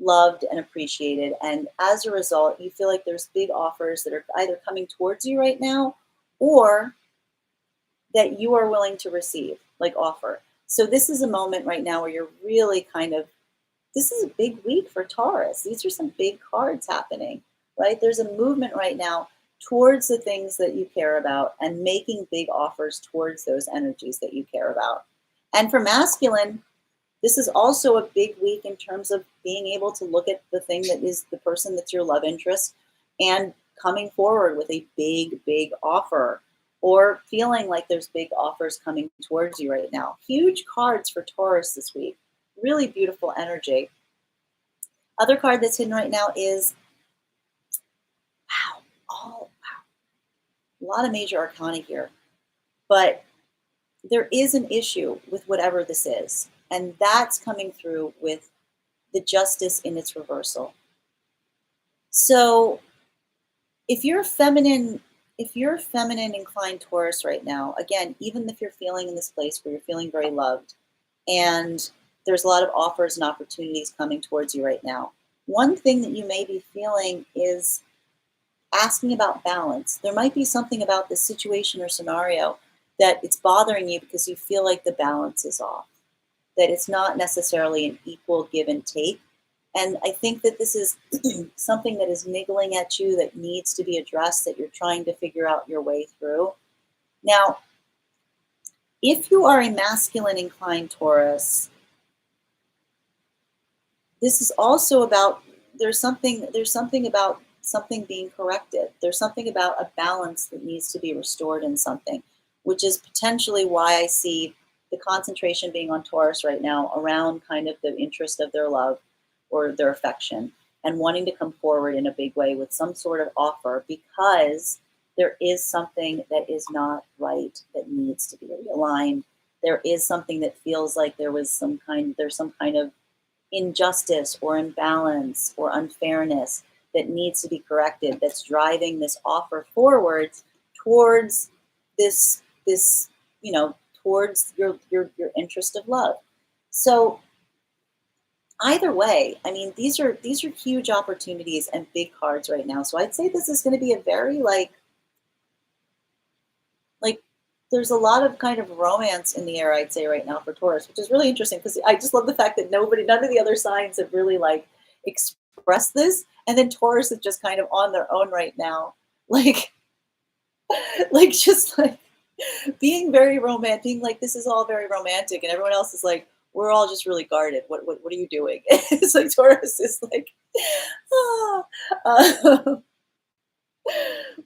loved and appreciated. And as a result, you feel like there's big offers that are either coming towards you right now or that you are willing to receive, like offer. So this is a moment right now where you're really this is a big week for Taurus. These are some big cards happening, right? There's a movement right now towards the things that you care about and making big offers towards those energies that you care about. And for masculine, this is also a big week in terms of being able to look at the thing that is the person that's your love interest and coming forward with a big, big offer, or feeling like there's big offers coming towards you right now. Huge cards for Taurus this week. Really beautiful energy. Other card that's hidden right now is, wow, all a lot of major arcana here, but there is an issue with whatever this is, and that's coming through with the justice in its reversal. So if you're feminine, if you're a feminine inclined Taurus right now, again, even if you're feeling in this place where you're feeling very loved and there's a lot of offers and opportunities coming towards you right now, one thing that you may be feeling is asking about balance. There might be something about this situation or scenario that it's bothering you because you feel like the balance is off, that it's not necessarily an equal give and take. And I think that this is something that is niggling at you that needs to be addressed, that you're trying to figure out your way through. Now, if you are a masculine inclined Taurus, this is also about there's something about something being corrected. There's something about a balance that needs to be restored in something, which is potentially why I see the concentration being on Taurus right now around kind of the interest of their love or their affection and wanting to come forward in a big way with some sort of offer, because there is something that is not right that needs to be realigned. There is something that feels like there's some kind of injustice or imbalance or unfairness that needs to be corrected, that's driving this offer forward towards this towards your interest of love. So either way, I mean, these are huge opportunities and big cards right now. So I'd say this is going to be a very like there's a lot of kind of romance in the air, I'd say, right now for Taurus, which is really interesting because I just love the fact that none of the other signs have really like expressed this, and then Taurus is just kind of on their own right now, like like just like being very romantic, being like this is all very romantic, and everyone else is like we're all just really guarded. What are you doing? It's like Taurus is like, ah.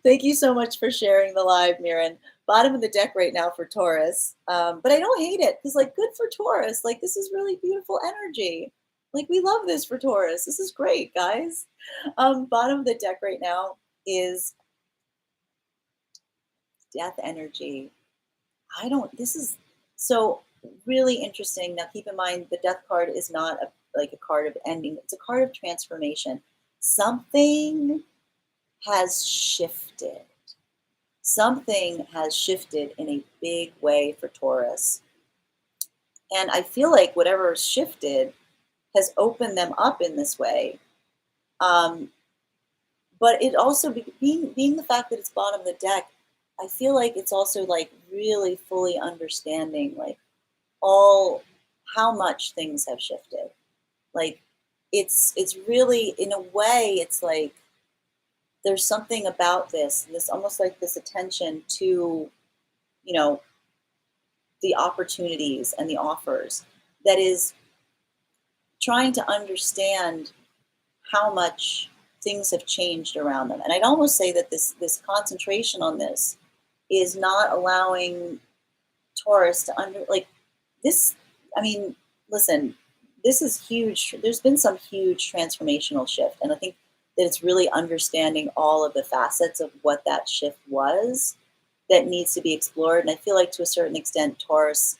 Thank you so much for sharing the live, Mirren. Bottom of the deck right now for Taurus. But I don't hate it because, like, good for Taurus. Like, this is really beautiful energy. Like, we love this for Taurus. This is great, guys. Bottom of the deck right now is death energy. This is so really interesting. Now, keep in mind, the death card is not like a card of ending, it's a card of transformation. Something has shifted. Something has shifted in a big way for Taurus. And I feel like whatever shifted has opened them up in this way. Um, but it also being the fact that it's bottom of the deck, I feel like it's also like really fully understanding like all how much things have shifted. Like it's really in a way it's like there's something about this almost like this attention to, you know, the opportunities and the offers that is trying to understand how much things have changed around them. And I'd almost say that this concentration on this is not allowing Taurus to this. I mean, listen, this is huge. There's been some huge transformational shift, and I think that it's really understanding all of the facets of what that shift was that needs to be explored. And I feel like to a certain extent, Taurus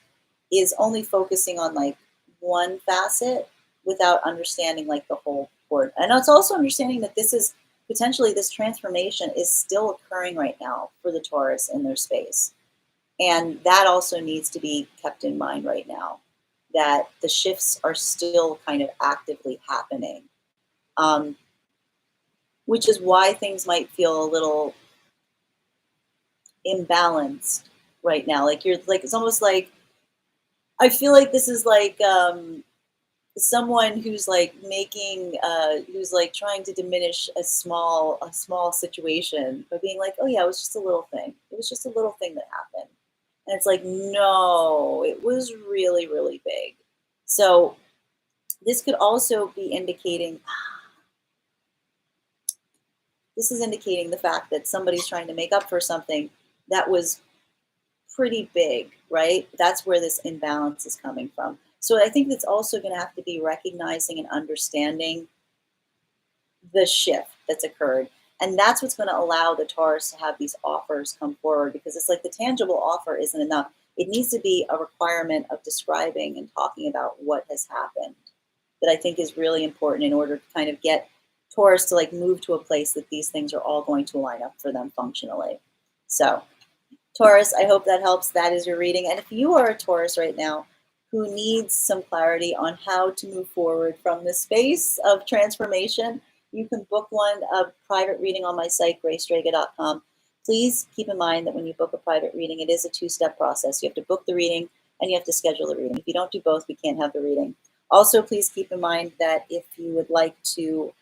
is only focusing on like one facet without understanding like the whole board. And it's also understanding that this is potentially this transformation is still occurring right now for the Taurus in their space. And that also needs to be kept in mind right now, that the shifts are still kind of actively happening, which is why things might feel a little imbalanced right now. Like you're like, it's almost like, I feel like this is like someone who's like who's like trying to diminish a small situation by being like, oh yeah, it was just a little thing. It was just a little thing that happened. And it's like, no, it was really, really big. So this could also be indicating, this is indicating the fact that somebody's trying to make up for something that was pretty big, right? That's where this imbalance is coming from. So I think that's also going to have to be recognizing and understanding the shift that's occurred. And that's what's going to allow the Taurus to have these offers come forward, because it's like the tangible offer isn't enough. It needs to be a requirement of describing and talking about what has happened, that I think is really important in order to kind of get Taurus to like move to a place that these things are all going to line up for them functionally. So, Taurus, I hope that helps. That is your reading. And if you are a Taurus right now who needs some clarity on how to move forward from the space of transformation, you can book one, a private reading on my site, gracedraga.com. Please keep in mind that when you book a private reading, it is a two-step process. You have to book the reading and you have to schedule the reading. If you don't do both, we can't have the reading. Also, please keep in mind that if you would like to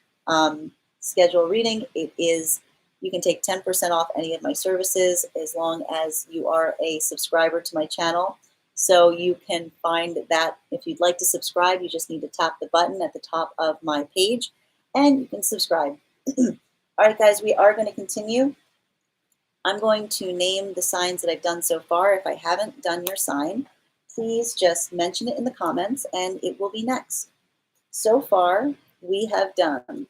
schedule a reading, you can take 10% off any of my services as long as you are a subscriber to my channel. So you can find that if you'd like to subscribe, you just need to tap the button at the top of my page and you can subscribe. All right, guys, we are going to continue. I'm going to name the signs that I've done so far. If I haven't done your sign, please just mention it in the comments and it will be next. So far, we have done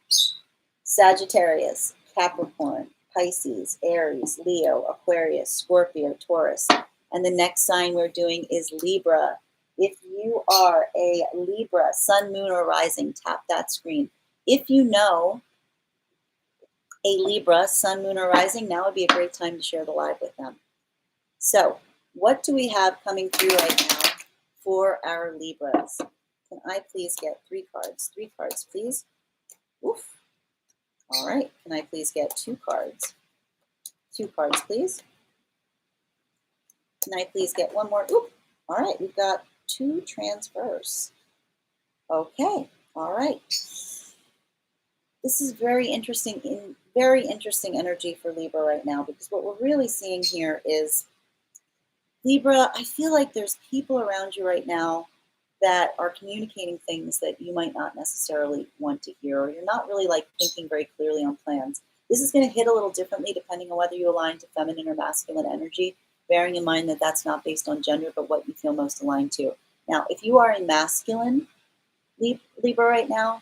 Sagittarius, Capricorn, Pisces, Aries, Leo, Aquarius, Scorpio, Taurus. And the next sign we're doing is Libra. If you are a Libra, Sun, Moon, or Rising, tap that screen. If you know a Libra, Sun, Moon, or Rising, now would be a great time to share the live with them. So, what do we have coming through right now for our Libras? Can I please get 3 cards? 3 cards, please. Oof. All right. Can I please get 2 cards? 2 cards, please. Can I please get 1 more? Oop. All right. We've got 2 transfers. Okay. All right. This is very interesting energy for Libra right now, because what we're really seeing here is Libra, I feel like there's people around you right now that are communicating things that you might not necessarily want to hear, or you're not really like thinking very clearly on plans. This is going to hit a little differently depending on whether you align to feminine or masculine energy, bearing in mind that that's not based on gender, but what you feel most aligned to. Now, if you are a masculine Libra right now,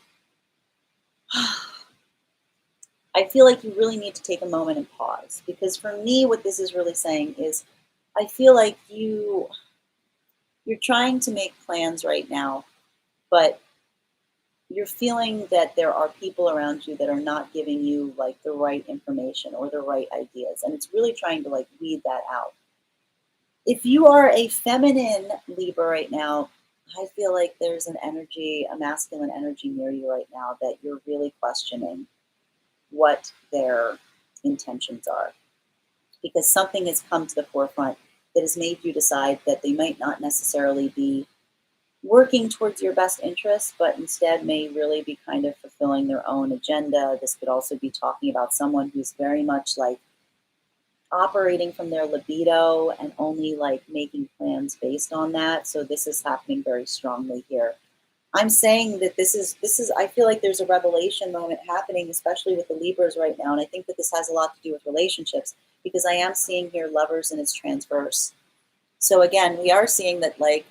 I feel like you really need to take a moment and pause, because for me, what this is really saying is I feel like you're trying to make plans right now, but you're feeling that there are people around you that are not giving you like the right information or the right ideas. And it's really trying to like weed that out. If you are a feminine Libra right now, I feel like there's an energy, a masculine energy near you right now that you're really questioning what their intentions are, because something has come to the forefront that has made you decide that they might not necessarily be working towards your best interests, but instead may really be kind of fulfilling their own agenda. This could also be talking about someone who's very much like operating from their libido and only like making plans based on that. So this is happening very strongly here. I'm saying that this is I feel like there's a revelation moment happening, especially with the Libras right now. And I think that this has a lot to do with relationships, because I am seeing here Lovers and its transverse. So again, we are seeing that like,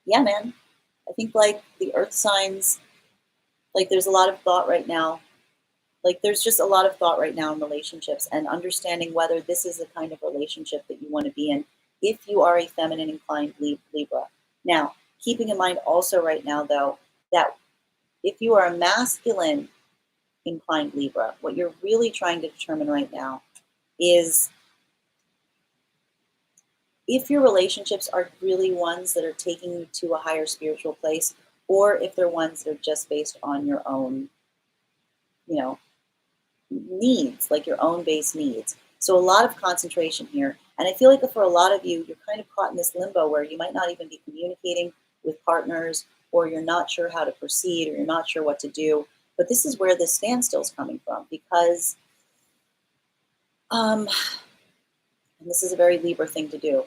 yeah, man, I think like the earth signs, like there's a lot of thought right now. Like there's just a lot of thought right now in relationships and understanding whether this is the kind of relationship that you want to be in if you are a feminine inclined Libra. Now, keeping in mind also right now, though, that if you are a masculine inclined Libra, what you're really trying to determine right now is if your relationships are really ones that are taking you to a higher spiritual place, or if they're ones that are just based on your own, needs, like your own base needs. So a lot of concentration here. And I feel like for a lot of you, you're kind of caught in this limbo where you might not even be communicating with partners, or you're not sure how to proceed, or you're not sure what to do. But this is where this standstill is coming from, because and this is a very Libra thing to do.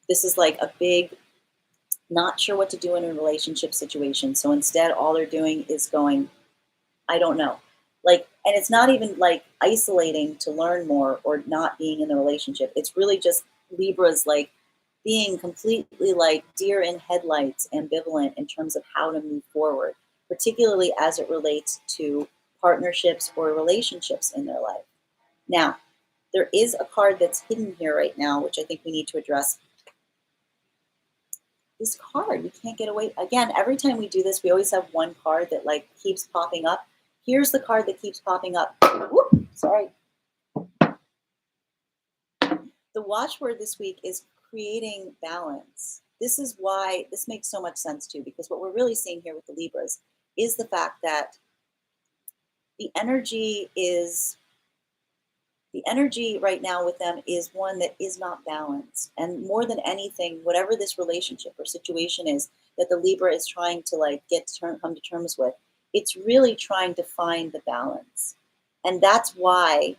This is like a big not sure what to do in a relationship situation. So instead, all they're doing is going, I don't know. Like, and it's not even like isolating to learn more or not being in the relationship. It's really just Libras like being completely like deer in headlights, ambivalent in terms of how to move forward. particularly as it relates to partnerships or relationships in their life. Now, there is a card that's hidden here right now, which I think we need to address. This card, we can't get away. Again, every time we do this, we always have one card that like keeps popping up. Here's the card that keeps popping up. Whoop, sorry. The watchword this week is creating balance. This is why this makes so much sense too, because what we're really seeing here with the Libras is the fact that the energy is the energy right now with them is one that is not balanced. And more than anything, whatever this relationship or situation is that the Libra is trying to like come to terms with, it's really trying to find the balance. And that's why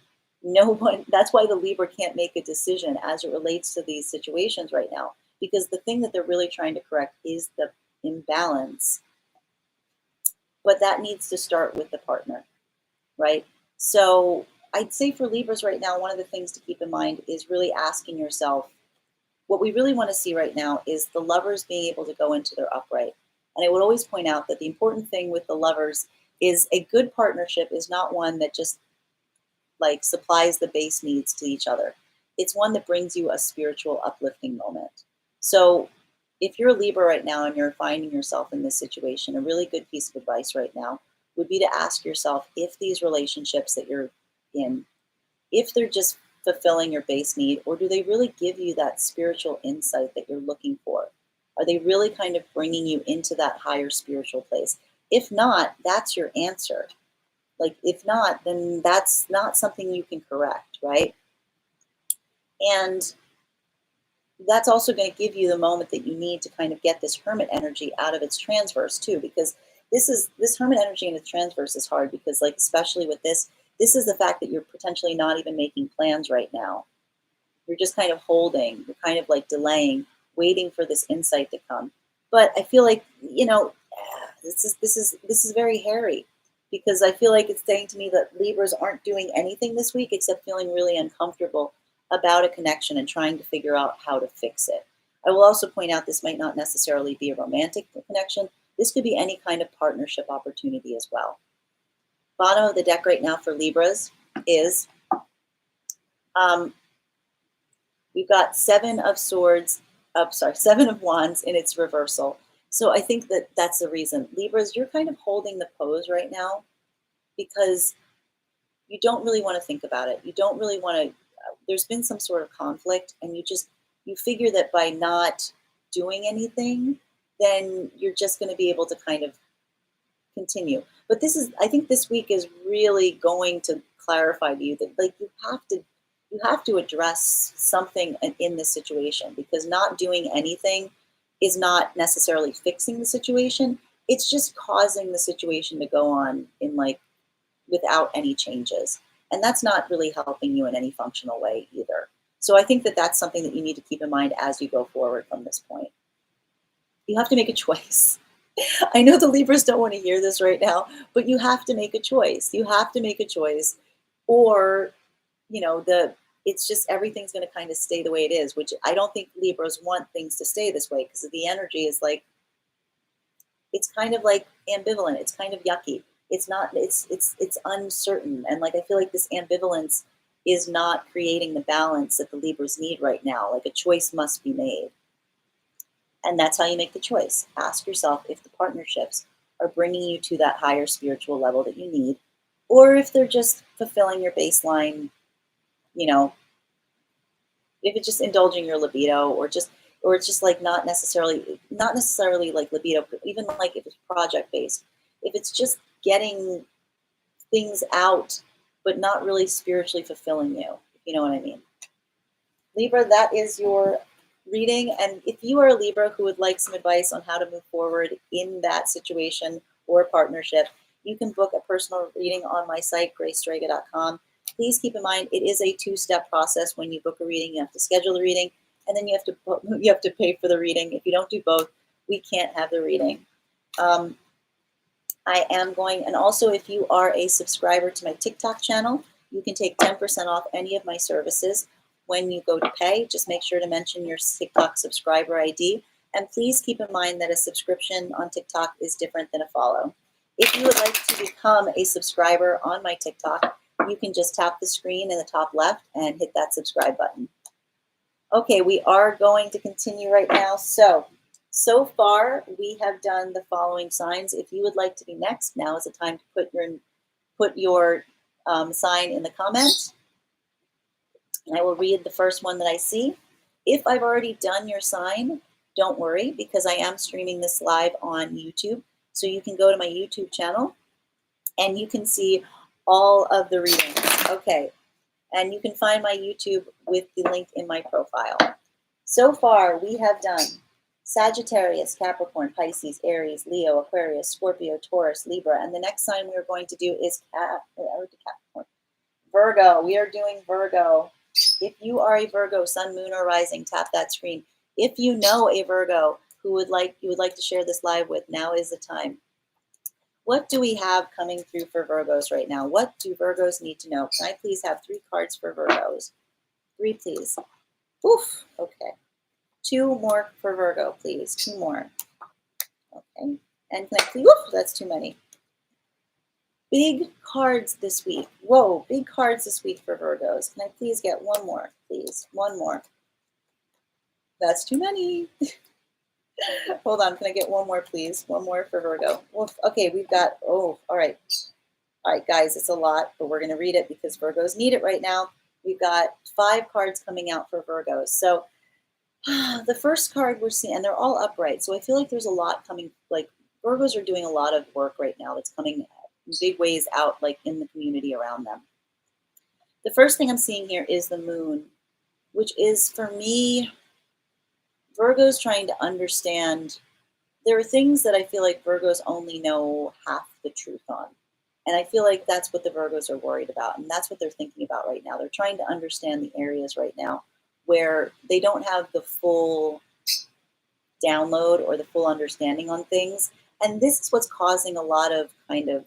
that's why the Libra can't make a decision as it relates to these situations right now, because the thing that they're really trying to correct is the imbalance. But that needs to start with the partner, right? So I'd say for Libras right now, one of the things to keep in mind is really asking yourself, what we really want to see right now is the lovers being able to go into their upright. And I would always point out that the important thing with the lovers is a good partnership is not one that just like supplies the base needs to each other. It's one that brings you a spiritual uplifting moment. So if you're a Libra right now and you're finding yourself in this situation, a really good piece of advice right now would be to ask yourself if these relationships that you're in, if they're just fulfilling your base need, or do they really give you that spiritual insight that you're looking for? Are they really kind of bringing you into that higher spiritual place? If not, that's your answer. Like, if not, then that's not something you can correct, right? And that's also going to give you the moment that you need to kind of get this hermit energy out of its transverse too, because this hermit energy in its transverse is hard because, like, especially with this is the fact that you're potentially not even making plans right now. You're just kind of holding, you're kind of like delaying, waiting for this insight to come. But I feel like, this is very hairy, because I feel like it's saying to me that Libras aren't doing anything this week except feeling really uncomfortable about a connection and trying to figure out how to fix it. I will also point out this might not necessarily be a romantic connection. This could be any kind of partnership opportunity as well. Bottom of the deck right now for Libras is we've got Seven of Wands in its reversal. So I think that that's the reason. Libras, you're kind of holding the pose right now because you don't really want to think about it. You don't really want to, there's been some sort of conflict, and you figure that by not doing anything, then you're just going to be able to kind of continue. But I think this week is really going to clarify to you that, like, you have to address something in this situation, because not doing anything is not necessarily fixing the situation. It's just causing the situation to go on in, like, without any changes. And that's not really helping you in any functional way either. So I think that that's something that you need to keep in mind as you go forward from this point. You have to make a choice. I know the Libras don't want to hear this right now, but you have to make a choice. You have to make a choice, or, it's just everything's going to kind of stay the way it is, which I don't think Libras want things to stay this way, because the energy is like, it's kind of like ambivalent. It's kind of yucky. It's not, it's uncertain. And, like, I feel like this ambivalence is not creating the balance that the Libras need right now. Like, a choice must be made. And that's how you make the choice. Ask yourself if the partnerships are bringing you to that higher spiritual level that you need, or if they're just fulfilling your baseline, if it's just indulging your libido, or it's just like not necessarily like libido, even like if it's project based, if it's just getting things out, but not really spiritually fulfilling you, if you know what I mean. Libra, that is your reading. And if you are a Libra who would like some advice on how to move forward in that situation or partnership, you can book a personal reading on my site, gracestrega.com. Please keep in mind, it is a two-step process. When you book a reading, you have to schedule the reading, and then you have to pay for the reading. If you don't do both, we can't have the reading. I am going, and also if you are a subscriber to my TikTok channel, you can take 10% off any of my services. When you go to pay, just make sure to mention your TikTok subscriber ID. And please keep in mind that a subscription on TikTok is different than a follow. If you would like to become a subscriber on my TikTok, you can just tap the screen in the top left and hit that subscribe button. Okay, we are going to continue right now. So far we have done the following signs. If you would like to be next, now is the time to put your sign in the comments, and I will read the first one that I see. If I've already done your sign, don't worry, because I am streaming this live on YouTube. So you can go to my YouTube channel and you can see all of the readings. Okay, and you can find my YouTube with the link in my profile. So far, we have done Sagittarius, Capricorn, Pisces, Aries, Leo, Aquarius, Scorpio, Taurus, Libra, and the next sign we are going to do is Capricorn. Virgo. We are doing Virgo. If you are a Virgo, Sun, Moon, or Rising, tap that screen. If you know a Virgo who you would like to share this live with, now is the time. What do we have coming through for Virgos right now? What do Virgos need to know? Can I please have 3 cards for Virgos? 3, please. Oof. Okay. 2 more for Virgo, please. 2 more. Okay. And can I please? Oof, that's too many. Big cards this week. Whoa, big cards this week for Virgos. Can I please get 1 more, please? 1 more. That's too many. Hold on. Can I get 1 more, please? 1 more for Virgo. Oof. Okay, we've got, all right. All right, guys, it's a lot, but we're going to read it because Virgos need it right now. We've got 5 cards coming out for Virgos. So the first card we're seeing, and they're all upright. So I feel like there's a lot coming, like Virgos are doing a lot of work right now that's coming in big ways out, like in the community around them. The first thing I'm seeing here is the moon, which is for me, Virgos trying to understand. There are things that I feel like Virgos only know half the truth on. And I feel like that's what the Virgos are worried about. And that's what they're thinking about right now. They're trying to understand the areas right now where they don't have the full download or the full understanding on things. And this is what's causing a lot of kind of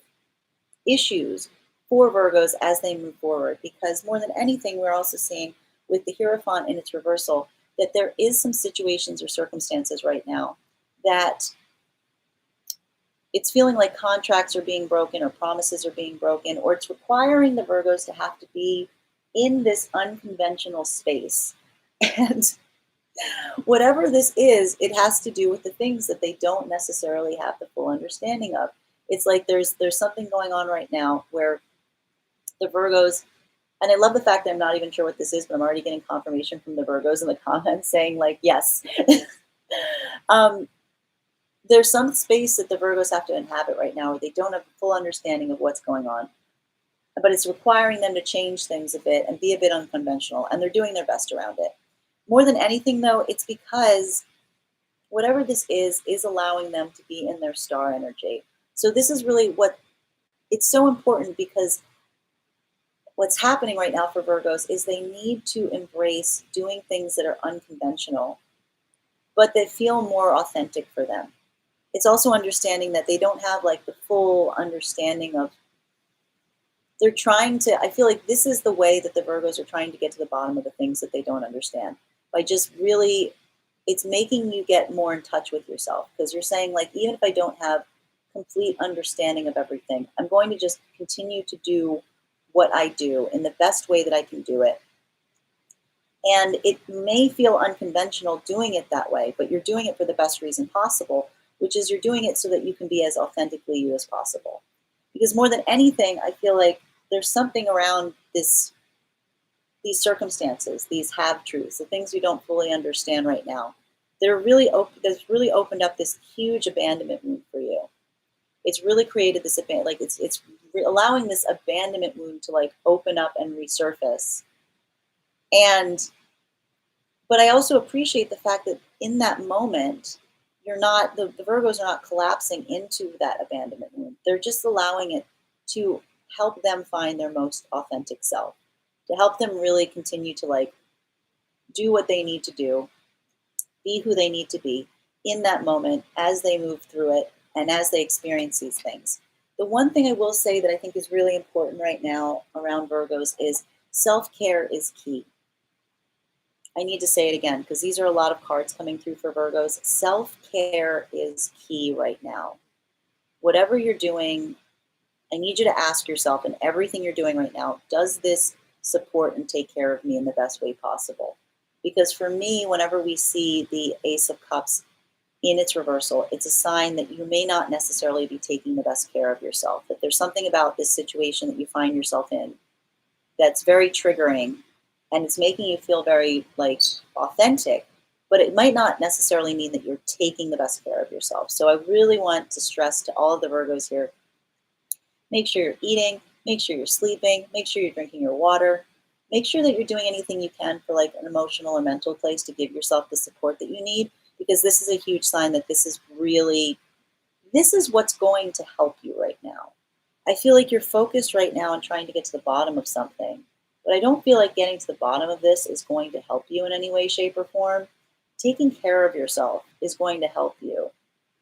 issues for Virgos as they move forward. Because more than anything, we're also seeing with the Hierophant in its reversal that there is some situations or circumstances right now that it's feeling like contracts are being broken or promises are being broken, or it's requiring the Virgos to have to be in this unconventional space. And whatever this is, it has to do with the things that they don't necessarily have the full understanding of. It's like there's something going on right now where the Virgos, and I love the fact that I'm not even sure what this is, but I'm already getting confirmation from the Virgos in the comments saying like, yes. There's some space that the Virgos have to inhabit right now where they don't have a full understanding of what's going on. But it's requiring them to change things a bit and be a bit unconventional, and they're doing their best around it. More than anything, though, it's because whatever this is allowing them to be in their star energy. So this is really it's so important, because what's happening right now for Virgos is they need to embrace doing things that are unconventional, but that feel more authentic for them. It's also understanding that they don't have like the full understanding of, they're trying to, I feel like this is the way that the Virgos are trying to get to the bottom of the things that they don't understand. By just really, it's making you get more in touch with yourself, because you're saying like, even if I don't have complete understanding of everything, I'm going to just continue to do what I do in the best way that I can do it. And it may feel unconventional doing it that way, but you're doing it for the best reason possible, which is you're doing it so that you can be as authentically you as possible. Because more than anything, I feel like there's something around these circumstances, these have-truths, the things we don't fully understand right now. That's really opened up this huge abandonment wound for you. It's really created this it's allowing this abandonment wound to like open up and resurface. But I also appreciate the fact that in that moment, the Virgos are not collapsing into that abandonment wound. They're just allowing it to help them find their most authentic self, to help them really continue to like do what they need to do, be who they need to be in that moment as they move through it and as they experience these things. The one thing I will say that I think is really important right now around Virgos is self-care is key. I need to say it again because these are a lot of cards coming through for Virgos. Self-care is key right now. whatever you're doing, I need you to ask yourself in everything you're doing right now, does this support and take care of me in the best way possible? Because for me, whenever we see the Ace of Cups in its reversal, it's a sign that you may not necessarily be taking the best care of yourself, that there's something about this situation that you find yourself in that's very triggering and it's making you feel very like authentic, but it might not necessarily mean that you're taking the best care of yourself. So I really want to stress to all of the Virgos here, make sure you're eating, make sure you're sleeping, make sure you're drinking your water, make sure that you're doing anything you can for like an emotional or mental place to give yourself the support that you need, because this is a huge sign that this is what's going to help you right now. I feel like you're focused right now on trying to get to the bottom of something, but I don't feel like getting to the bottom of this is going to help you in any way, shape, or form. Taking care of yourself is going to help you.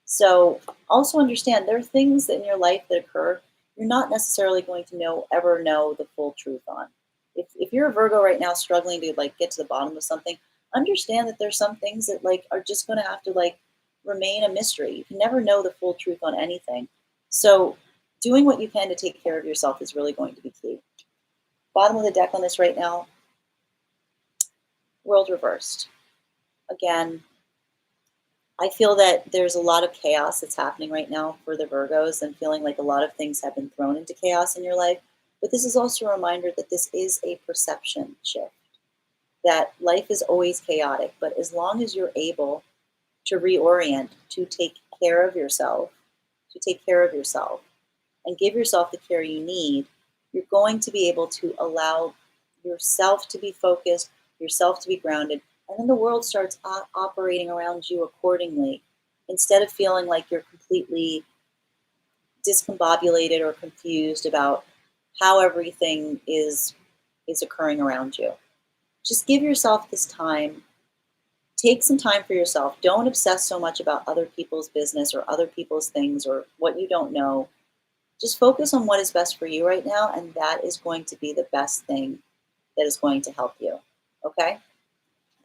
So also understand there are things in your life that occur you're not necessarily going to ever know the full truth on. If you're a Virgo right now struggling to like get to the bottom of something, understand that there's some things that like are just going to have to like remain a mystery. You can never know the full truth on anything. So doing what you can to take care of yourself is really going to be key. Bottom of the deck on this right now, world reversed. Again, I feel that there's a lot of chaos that's happening right now for the Virgos and feeling like a lot of things have been thrown into chaos in your life. But this is also a reminder that this is a perception shift, that life is always chaotic. But as long as you're able to reorient, to take care of yourself, and give yourself the care you need, you're going to be able to allow yourself to be focused, yourself to be grounded, and then the world starts operating around you accordingly instead of feeling like you're completely discombobulated or confused about how everything is occurring around you. Just give yourself this time. Take some time for yourself. Don't obsess so much about other people's business or other people's things or what you don't know. Just focus on what is best for you right now, and that is going to be the best thing that is going to help you. Okay?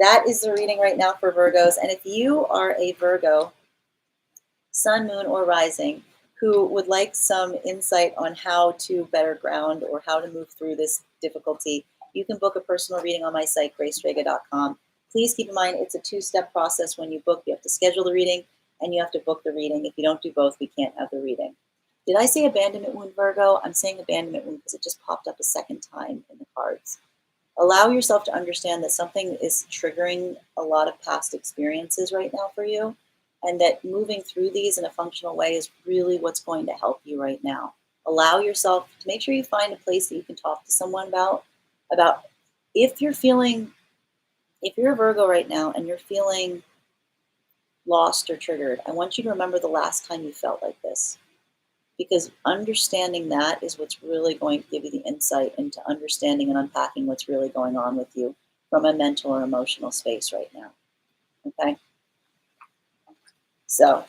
That is the reading right now for Virgos. And if you are a Virgo, sun, moon, or rising, who would like some insight on how to better ground or how to move through this difficulty, you can book a personal reading on my site, gracedraga.com. Please keep in mind it's a two-step process when you book. You have to schedule the reading and you have to book the reading. If you don't do both, we can't have the reading. Did I say abandonment wound, Virgo? I'm saying abandonment wound because it just popped up a second time in the cards. Allow yourself to understand that something is triggering a lot of past experiences right now for you, and that moving through these in a functional way is really what's going to help you right now. Allow yourself to make sure you find a place that you can talk to someone about if you're a Virgo right now and you're feeling lost or triggered, I want you to remember the last time you felt like this. Because understanding that is what's really going to give you the insight into understanding and unpacking what's really going on with you from a mental or emotional space right now. Okay? So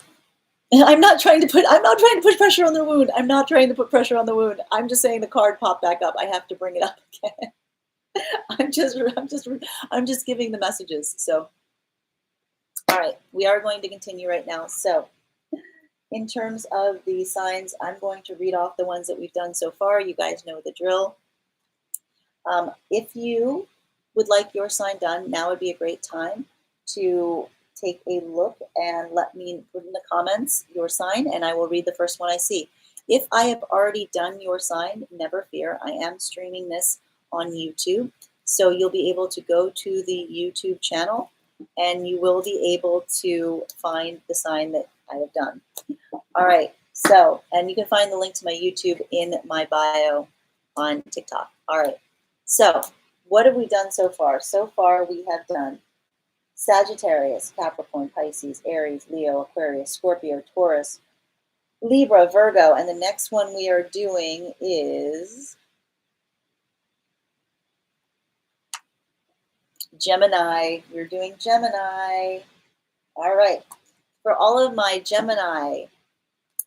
I'm not trying to put pressure on the wound. I'm not trying to put pressure on the wound. I'm just saying the card popped back up. I have to bring it up again. I'm just giving the messages. So all right, we are going to continue right now. So in terms of the signs, I'm going to read off the ones that we've done so far. You guys know the drill. If you would like your sign done, now would be a great time to take a look and let me put in the comments your sign, and I will read the first one I see. If I have already done your sign, never fear. I am streaming this on YouTube, so you'll be able to go to the YouTube channel and you will be able to find the sign that I have done. All right, so, and you can find the link to my YouTube in my bio on TikTok. All right, so what have we done so far? So far we have done Sagittarius, Capricorn, Pisces, Aries, Leo, Aquarius, Scorpio, Taurus, Libra, Virgo, and the next one we are doing is Gemini. We're doing Gemini. All right, for all of my Gemini,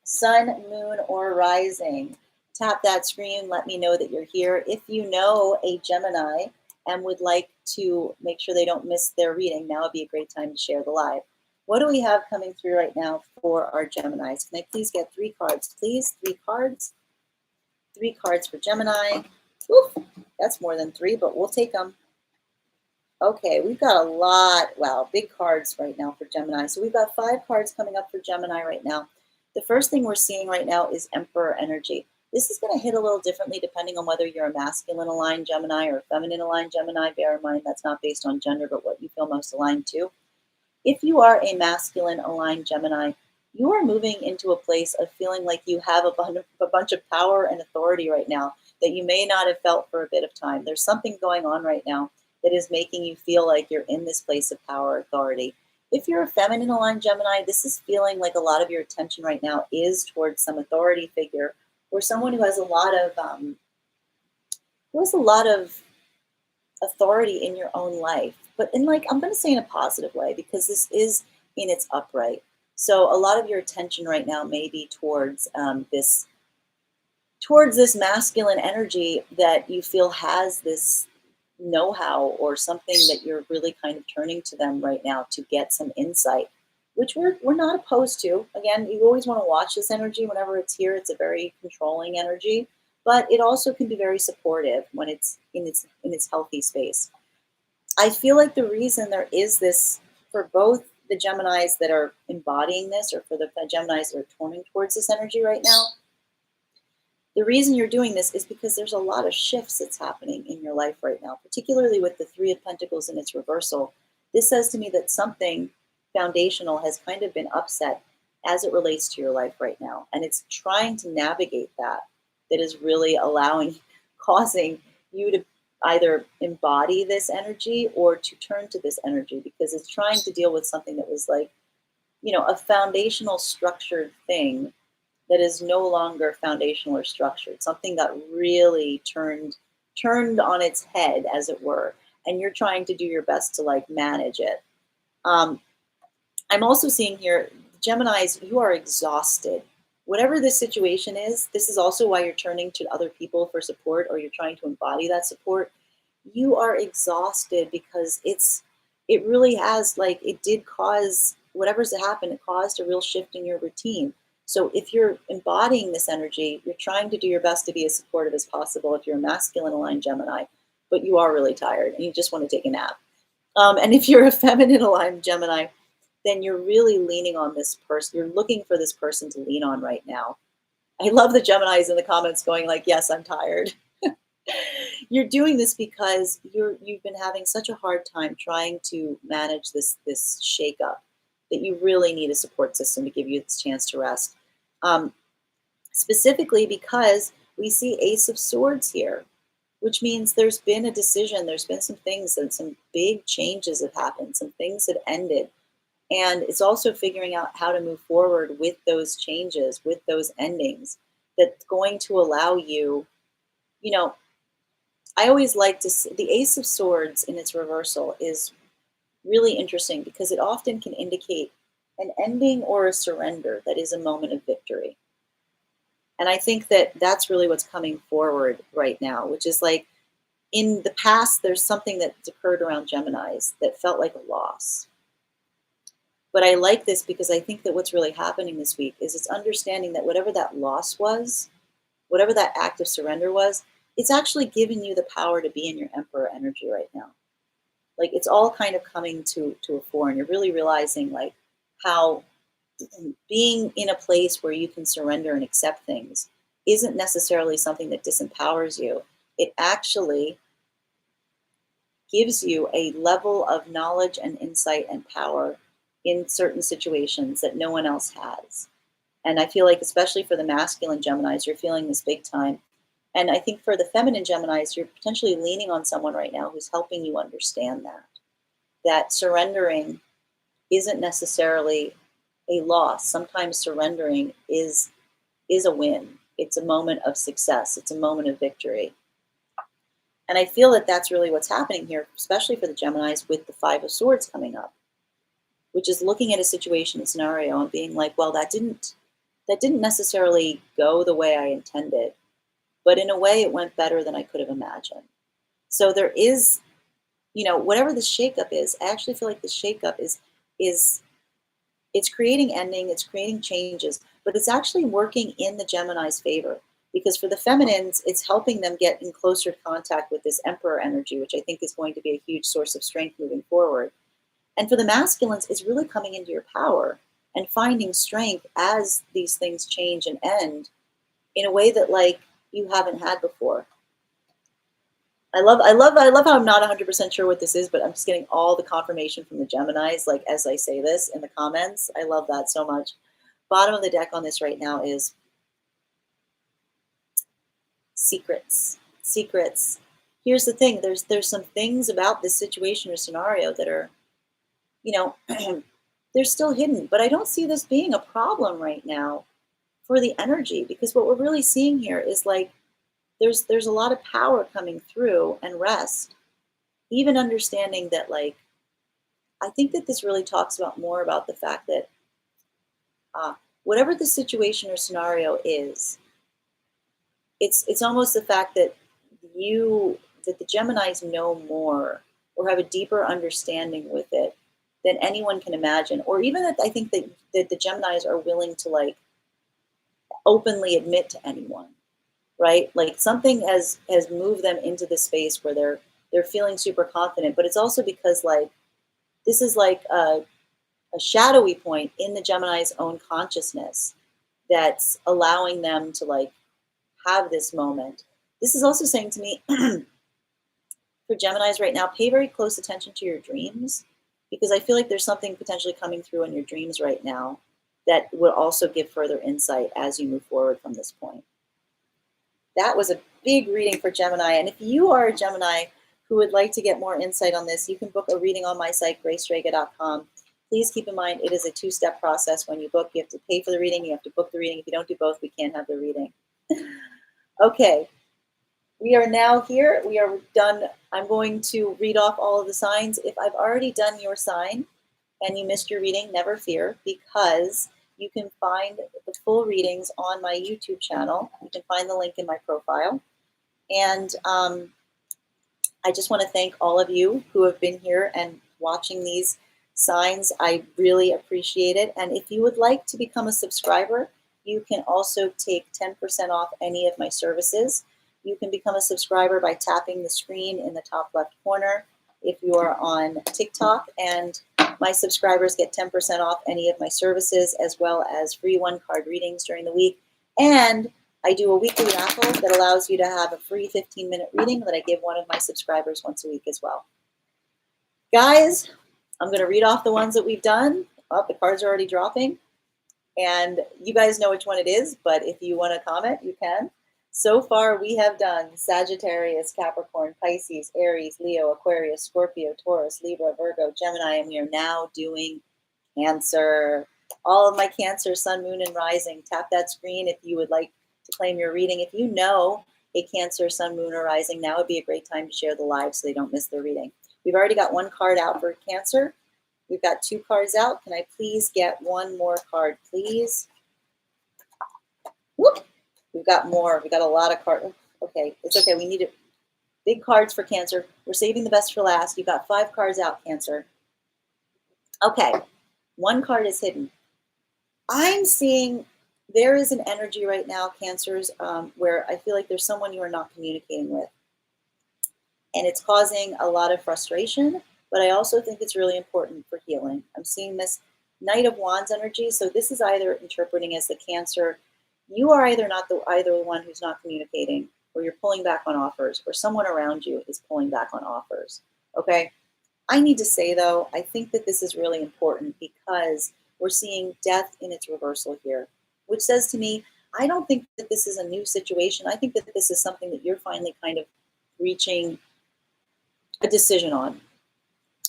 sun, moon, or rising, tap that screen. Let me know that you're here. If you know a Gemini and would like to make sure they don't miss their reading, now would be a great time to share the live. What do we have coming through right now for our Geminis? Can I please get three cards, please? Three cards. Three cards for Gemini. Oof, that's more than three, but we'll take them. Okay, we've got a lot. Wow, big cards right now for Gemini. So we've got five cards coming up for Gemini right now. The first thing we're seeing right now is Emperor energy. This is going to hit a little differently depending on whether you're a masculine aligned Gemini or a feminine aligned Gemini. Bear in mind that's not based on gender, but what you feel most aligned to. If you are a masculine aligned Gemini, you are moving into a place of feeling like you have a bunch of power and authority right now that you may not have felt for a bit of time. There's something going on right now that is making you feel like you're in this place of power authority. If you're a feminine aligned Gemini, this is feeling like a lot of your attention right now is towards some authority figure or someone who has a lot of authority in your own life, but in, like, I'm going to say in a positive way because this is in its upright. So a lot of your attention right now may be towards this masculine energy that you feel has this know-how or something that you're really kind of turning to them right now to get some insight, which we're not opposed to. Again, you always want to watch this energy whenever it's here. It's a very controlling energy, but it also can be very supportive when it's in its healthy space. I feel like the reason there is this for both the Geminis that are embodying this or for the Geminis that are turning towards this energy right now, the reason you're doing this is because there's a lot of shifts that's happening in your life right now, particularly with the Three of Pentacles in its reversal. This says to me that something foundational has kind of been upset as it relates to your life right now. And it's trying to navigate that, that is really causing you to either embody this energy or to turn to this energy because it's trying to deal with something that was like, a foundational structured thing that is no longer foundational or structured. Something got really turned on its head, as it were, and you're trying to do your best to like manage it. Um, I'm also seeing here, Geminis, you are exhausted. Whatever this situation is, this is also why you're turning to other people for support or you're trying to embody that support. You are exhausted because it really has, like, it did cause whatever's happened, it caused a real shift in your routine. So if you're embodying this energy, you're trying to do your best to be as supportive as possible if you're a masculine aligned Gemini, but you are really tired and you just want to take a nap. And if you're a feminine aligned Gemini, then you're really leaning on this person. You're looking for this person to lean on right now. I love the Geminis in the comments going like, yes, I'm tired. You're doing this because you've been having such a hard time trying to manage this shakeup that you really need a support system to give you this chance to rest. Um, Specifically because we see Ace of Swords here, which means there's been a decision, there's been some things and some big changes have happened, some things have ended. And it's also figuring out how to move forward with those changes, with those endings, that's going to allow you, you know, I always like to see the Ace of Swords in its reversal is really interesting because it often can indicate an ending or a surrender that is a moment of victory. And I think that that's really what's coming forward right now, which is like in the past, there's something that's occurred around Geminis that felt like a loss. But I like this because I think that what's really happening this week is it's understanding that whatever that loss was, whatever that act of surrender was, it's actually giving you the power to be in your Emperor energy right now. Like it's all kind of coming to a fore, and you're really realizing like how being in a place where you can surrender and accept things isn't necessarily something that disempowers you. It actually gives you a level of knowledge and insight and power in certain situations that no one else has. And I feel like, especially for the masculine Geminis, you're feeling this big time. And I think for the feminine Geminis, you're potentially leaning on someone right now who's helping you understand that surrendering isn't necessarily a loss. Sometimes surrendering is a win. It's a moment of success. It's a moment of victory. And I feel that that's really what's happening here, especially for the Geminis with the Five of Swords coming up, which is looking at a situation and scenario and being like, well, that didn't necessarily go the way I intended, but in a way it went better than I could have imagined. So there is, whatever the shakeup is, I actually feel like the shakeup is It's creating ending, it's creating changes, but it's actually working in the Gemini's favor. Because for the feminines, it's helping them get in closer contact with this Emperor energy, which I think is going to be a huge source of strength moving forward. And for the masculines, it's really coming into your power and finding strength as these things change and end in a way that like you haven't had before. I love how I'm not 100% sure what this is, but I'm just getting all the confirmation from the Geminis, like as I say this in the comments. I love that so much. Bottom of the deck on this right now is secrets. Secrets. Here's the thing. There's some things about this situation or scenario that are, you know, they're still hidden, but I don't see this being a problem right now for the energy, because what we're really seeing here is like there's a lot of power coming through and rest. Even understanding that like I think that this really talks about more about the fact that whatever the situation or scenario is, it's almost the fact that the Geminis know more or have a deeper understanding with it than anyone can imagine, or even that I think that the Geminis are willing to like openly admit to anyone, right? Like something has moved them into the space where they're feeling super confident, but it's also because like this is like a shadowy point in the Gemini's own consciousness that's allowing them to like have this moment. This is also saying to me for Geminis right now, pay very close attention to your dreams, because I feel like there's something potentially coming through in your dreams right now that will also give further insight as you move forward from this point. That was a big reading for Gemini. And if you are a Gemini who would like to get more insight on this, you can book a reading on my site, gracedraga.com. Please keep in mind it is a two-step process. When you book, you have to pay for the reading, you have to book the reading. If you don't do both, we can't have the reading. Okay, we are now here. We are done. I'm going to read off all of the signs. If I've already done your sign and you missed your reading, never fear, because you can find the full readings on my YouTube channel. You can find the link in my profile. And I just want to thank all of you who have been here and watching these signs. I really appreciate it. And if you would like to become a subscriber, you can also take 10% off any of my services. You can become a subscriber by tapping the screen in the top left corner if you are on TikTok, and my subscribers get 10% off any of my services, as well as free one-card readings during the week. And I do a weekly raffle that allows you to have a free 15-minute reading that I give one of my subscribers once a week as well. Guys, I'm going to read off the ones that we've done. Oh, the cards are already dropping. And you guys know which one it is, but if you want to comment, you can. So far, we have done Sagittarius, Capricorn, Pisces, Aries, Leo, Aquarius, Scorpio, Taurus, Libra, Virgo, Gemini, and we are now doing Cancer. All of my Cancer, Sun, Moon, and Rising. Tap that screen if you would like to claim your reading. If you know a Cancer, Sun, Moon, or Rising, now would be a great time to share the live so they don't miss their reading. We've already got one card out for Cancer. We've got two cards out. Can I please get one more card, please? Whoop. We've got more. We've got a lot of cards. Okay, it's okay. We need it. Big cards for Cancer. We're saving the best for last. You've got 5 cards out, Cancer. Okay, one card is hidden. I'm seeing there is an energy right now, Cancers, where I feel like there's someone you are not communicating with. And it's causing a lot of frustration, but I also think it's really important for healing. I'm seeing this Knight of Wands energy. So this is either interpreting as the Cancer, you are either not either one who's not communicating, or you're pulling back on offers, or someone around you is pulling back on offers. Okay. I need to say though, I think that this is really important because we're seeing death in its reversal here, which says to me, I don't think that this is a new situation. I think that this is something that you're finally kind of reaching a decision on.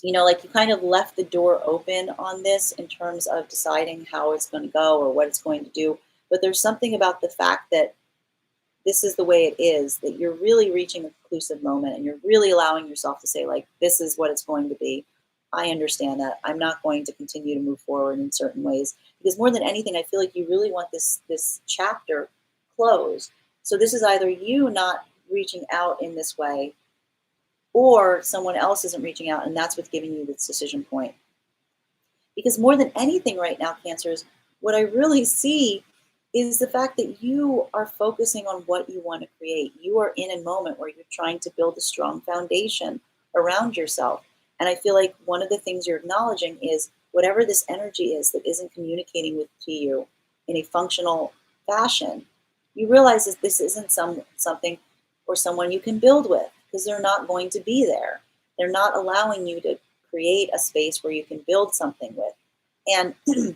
You know, like you kind of left the door open on this in terms of deciding how it's going to go or what it's going to do. But there's something about the fact that this is the way it is, that you're really reaching a conclusive moment and you're really allowing yourself to say, like, this is what it's going to be. I understand that. I'm not going to continue to move forward in certain ways, because more than anything, I feel like you really want this chapter closed. So this is either you not reaching out in this way, or someone else isn't reaching out, and that's what's giving you this decision point. Because more than anything right now, Cancers, what I really see is the fact that you are focusing on what you want to create. You are in a moment where you're trying to build a strong foundation around yourself. And I feel like one of the things you're acknowledging is whatever this energy is that isn't communicating with to you in a functional fashion, you realize that this isn't something or someone you can build with because they're not going to be there. They're not allowing you to create a space where you can build something with. And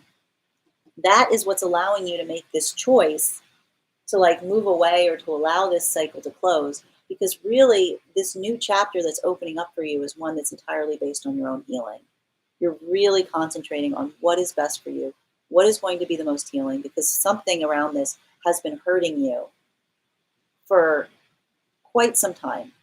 that is what's allowing you to make this choice to like move away or to allow this cycle to close, because really this new chapter that's opening up for you is one that's entirely based on your own healing. You're really concentrating on what is best for you, what is going to be the most healing, because something around this has been hurting you for quite some time.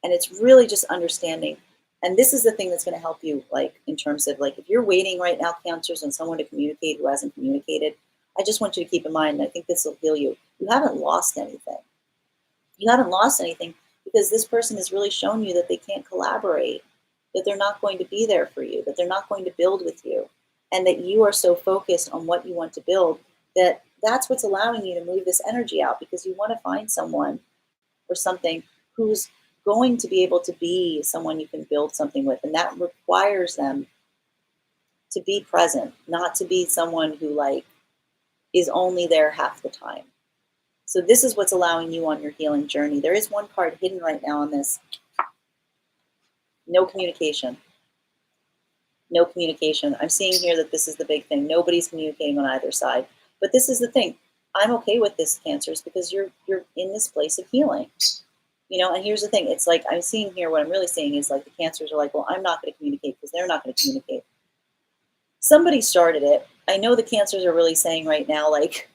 And it's really just understanding. And this is the thing that's going to help you, like in terms of like if you're waiting right now, Cancers, on someone to communicate who hasn't communicated, I just want you to keep in mind, and I think this will heal you. You haven't lost anything. You haven't lost anything because this person has really shown you that they can't collaborate, that they're not going to be there for you, that they're not going to build with you, and that you are so focused on what you want to build that that's what's allowing you to move this energy out, because you want to find someone or something who's going to be able to be someone you can build something with. And that requires them to be present, not to be someone who like is only there half the time. So this is what's allowing you on your healing journey. There is one card hidden right now on this. No communication. No communication. I'm seeing here that this is the big thing. Nobody's communicating on either side. But this is the thing. I'm okay with this, Cancers, because you're in this place of healing. You know, and here's the thing. It's like I'm seeing here, what I'm really seeing is like the Cancers are like, well, I'm not going to communicate because they're not going to communicate. Somebody started it. I know the Cancers are really saying right now, like,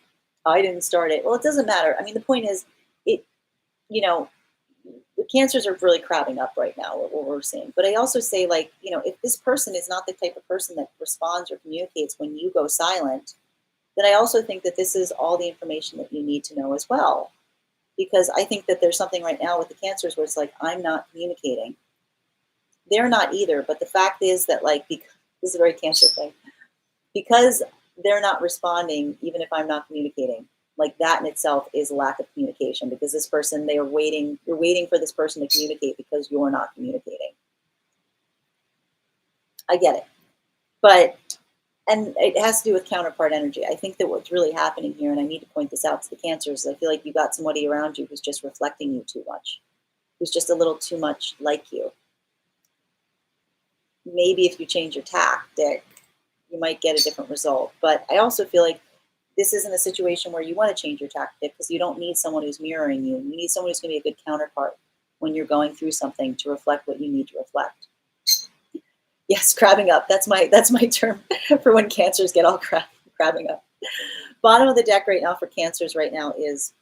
I didn't start it. Well, it doesn't matter. I mean, the point is, you know, the Cancers are really crowding up right now, what we're seeing. But I also say, like, you know, if this person is not the type of person that responds or communicates when you go silent, then I also think that this is all the information that you need to know as well. Because I think that there's something right now with the Cancers where it's like, I'm not communicating. They're not either. But the fact is that, like, because, this is a very Cancer thing, because they're not responding, even if I'm not communicating, like that in itself is a lack of communication, because this person, you're waiting for this person to communicate because you're not communicating. I get it. But, and it has to do with counterpart energy. I think that what's really happening here, and I need to point this out to the Cancers, I feel like you got somebody around you who's just reflecting you too much, who's just a little too much like you. Maybe if you change your tactic, you might get a different result. But I also feel like this isn't a situation where you want to change your tactic, because you don't need someone who's mirroring you. You need someone who's going to be a good counterpart when you're going through something to reflect what you need to reflect. Yes, crabbing up. That's my term for when Cancers get all crabbing up. Bottom of the deck right now for Cancers right now is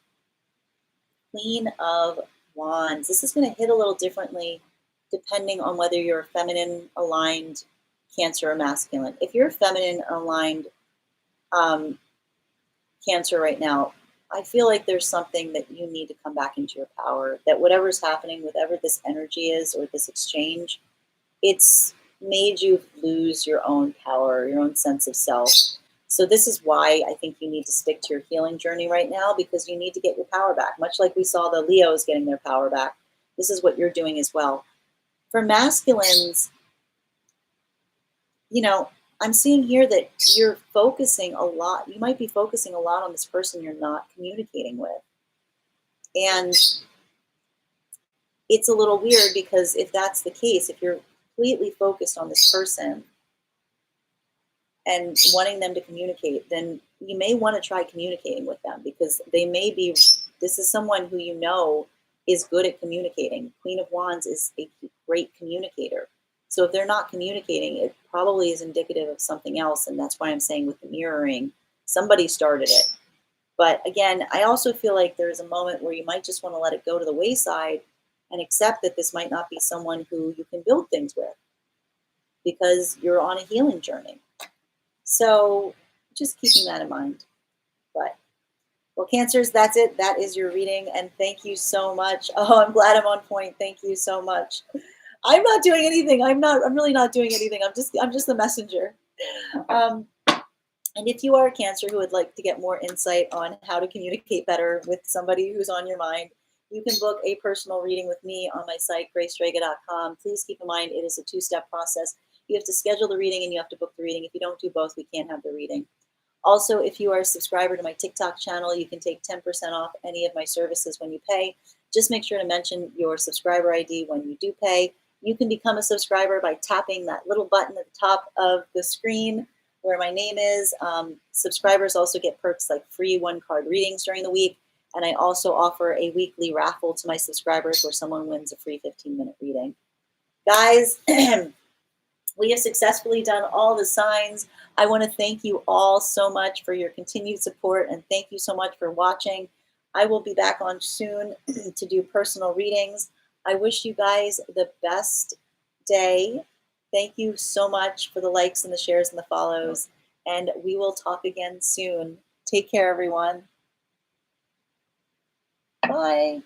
Queen of Wands. This is going to hit a little differently depending on whether you're a feminine aligned Cancer or masculine. If you're a feminine aligned Cancer right now, I feel like there's something that you need to come back into your power, that whatever's happening, whatever this energy is or this exchange, it's made you lose your own power, your own sense of self. So this is why I think you need to stick to your healing journey right now, because you need to get your power back. Much like we saw the Leos getting their power back, this is what you're doing as well. For masculines, you know, I'm seeing here that you're focusing a lot. You might be focusing a lot on this person you're not communicating with. And it's a little weird, because if that's the case, if you're completely focused on this person and wanting them to communicate, then you may want to try communicating with them, because they may be, this is someone who you know is good at communicating. Queen of Wands is a great communicator. So if they're not communicating, it probably is indicative of something else. And that's why I'm saying with the mirroring, somebody started it. But again, I also feel like there's a moment where you might just want to let it go to the wayside and accept that this might not be someone who you can build things with, because you're on a healing journey. So just keeping that in mind. But, well, Cancers, that's it. That is your reading. And thank you so much. Oh, I'm glad I'm on point. Thank you so much. I'm not doing anything. I'm really not doing anything. I'm just the messenger. Um, and if you are a Cancer who would like to get more insight on how to communicate better with somebody who's on your mind, you can book a personal reading with me on my site, gracedraga.com. Please keep in mind it is a two-step process. You have to schedule the reading and you have to book the reading. If you don't do both, we can't have the reading. Also, if you are a subscriber to my TikTok channel, you can take 10% off any of my services when you pay. Just make sure to mention your subscriber ID when you do pay. You can become a subscriber by tapping that little button at the top of the screen where my name is. Subscribers also get perks like free one-card readings during the week. And I also offer a weekly raffle to my subscribers where someone wins a free 15-minute reading. Guys, we have successfully done all the signs. I want to thank you all so much for your continued support, and thank you so much for watching. I will be back on soon to do personal readings. I wish you guys the best day. Thank you so much for the likes and the shares and the follows, and we will talk again soon. Take care, everyone. Bye.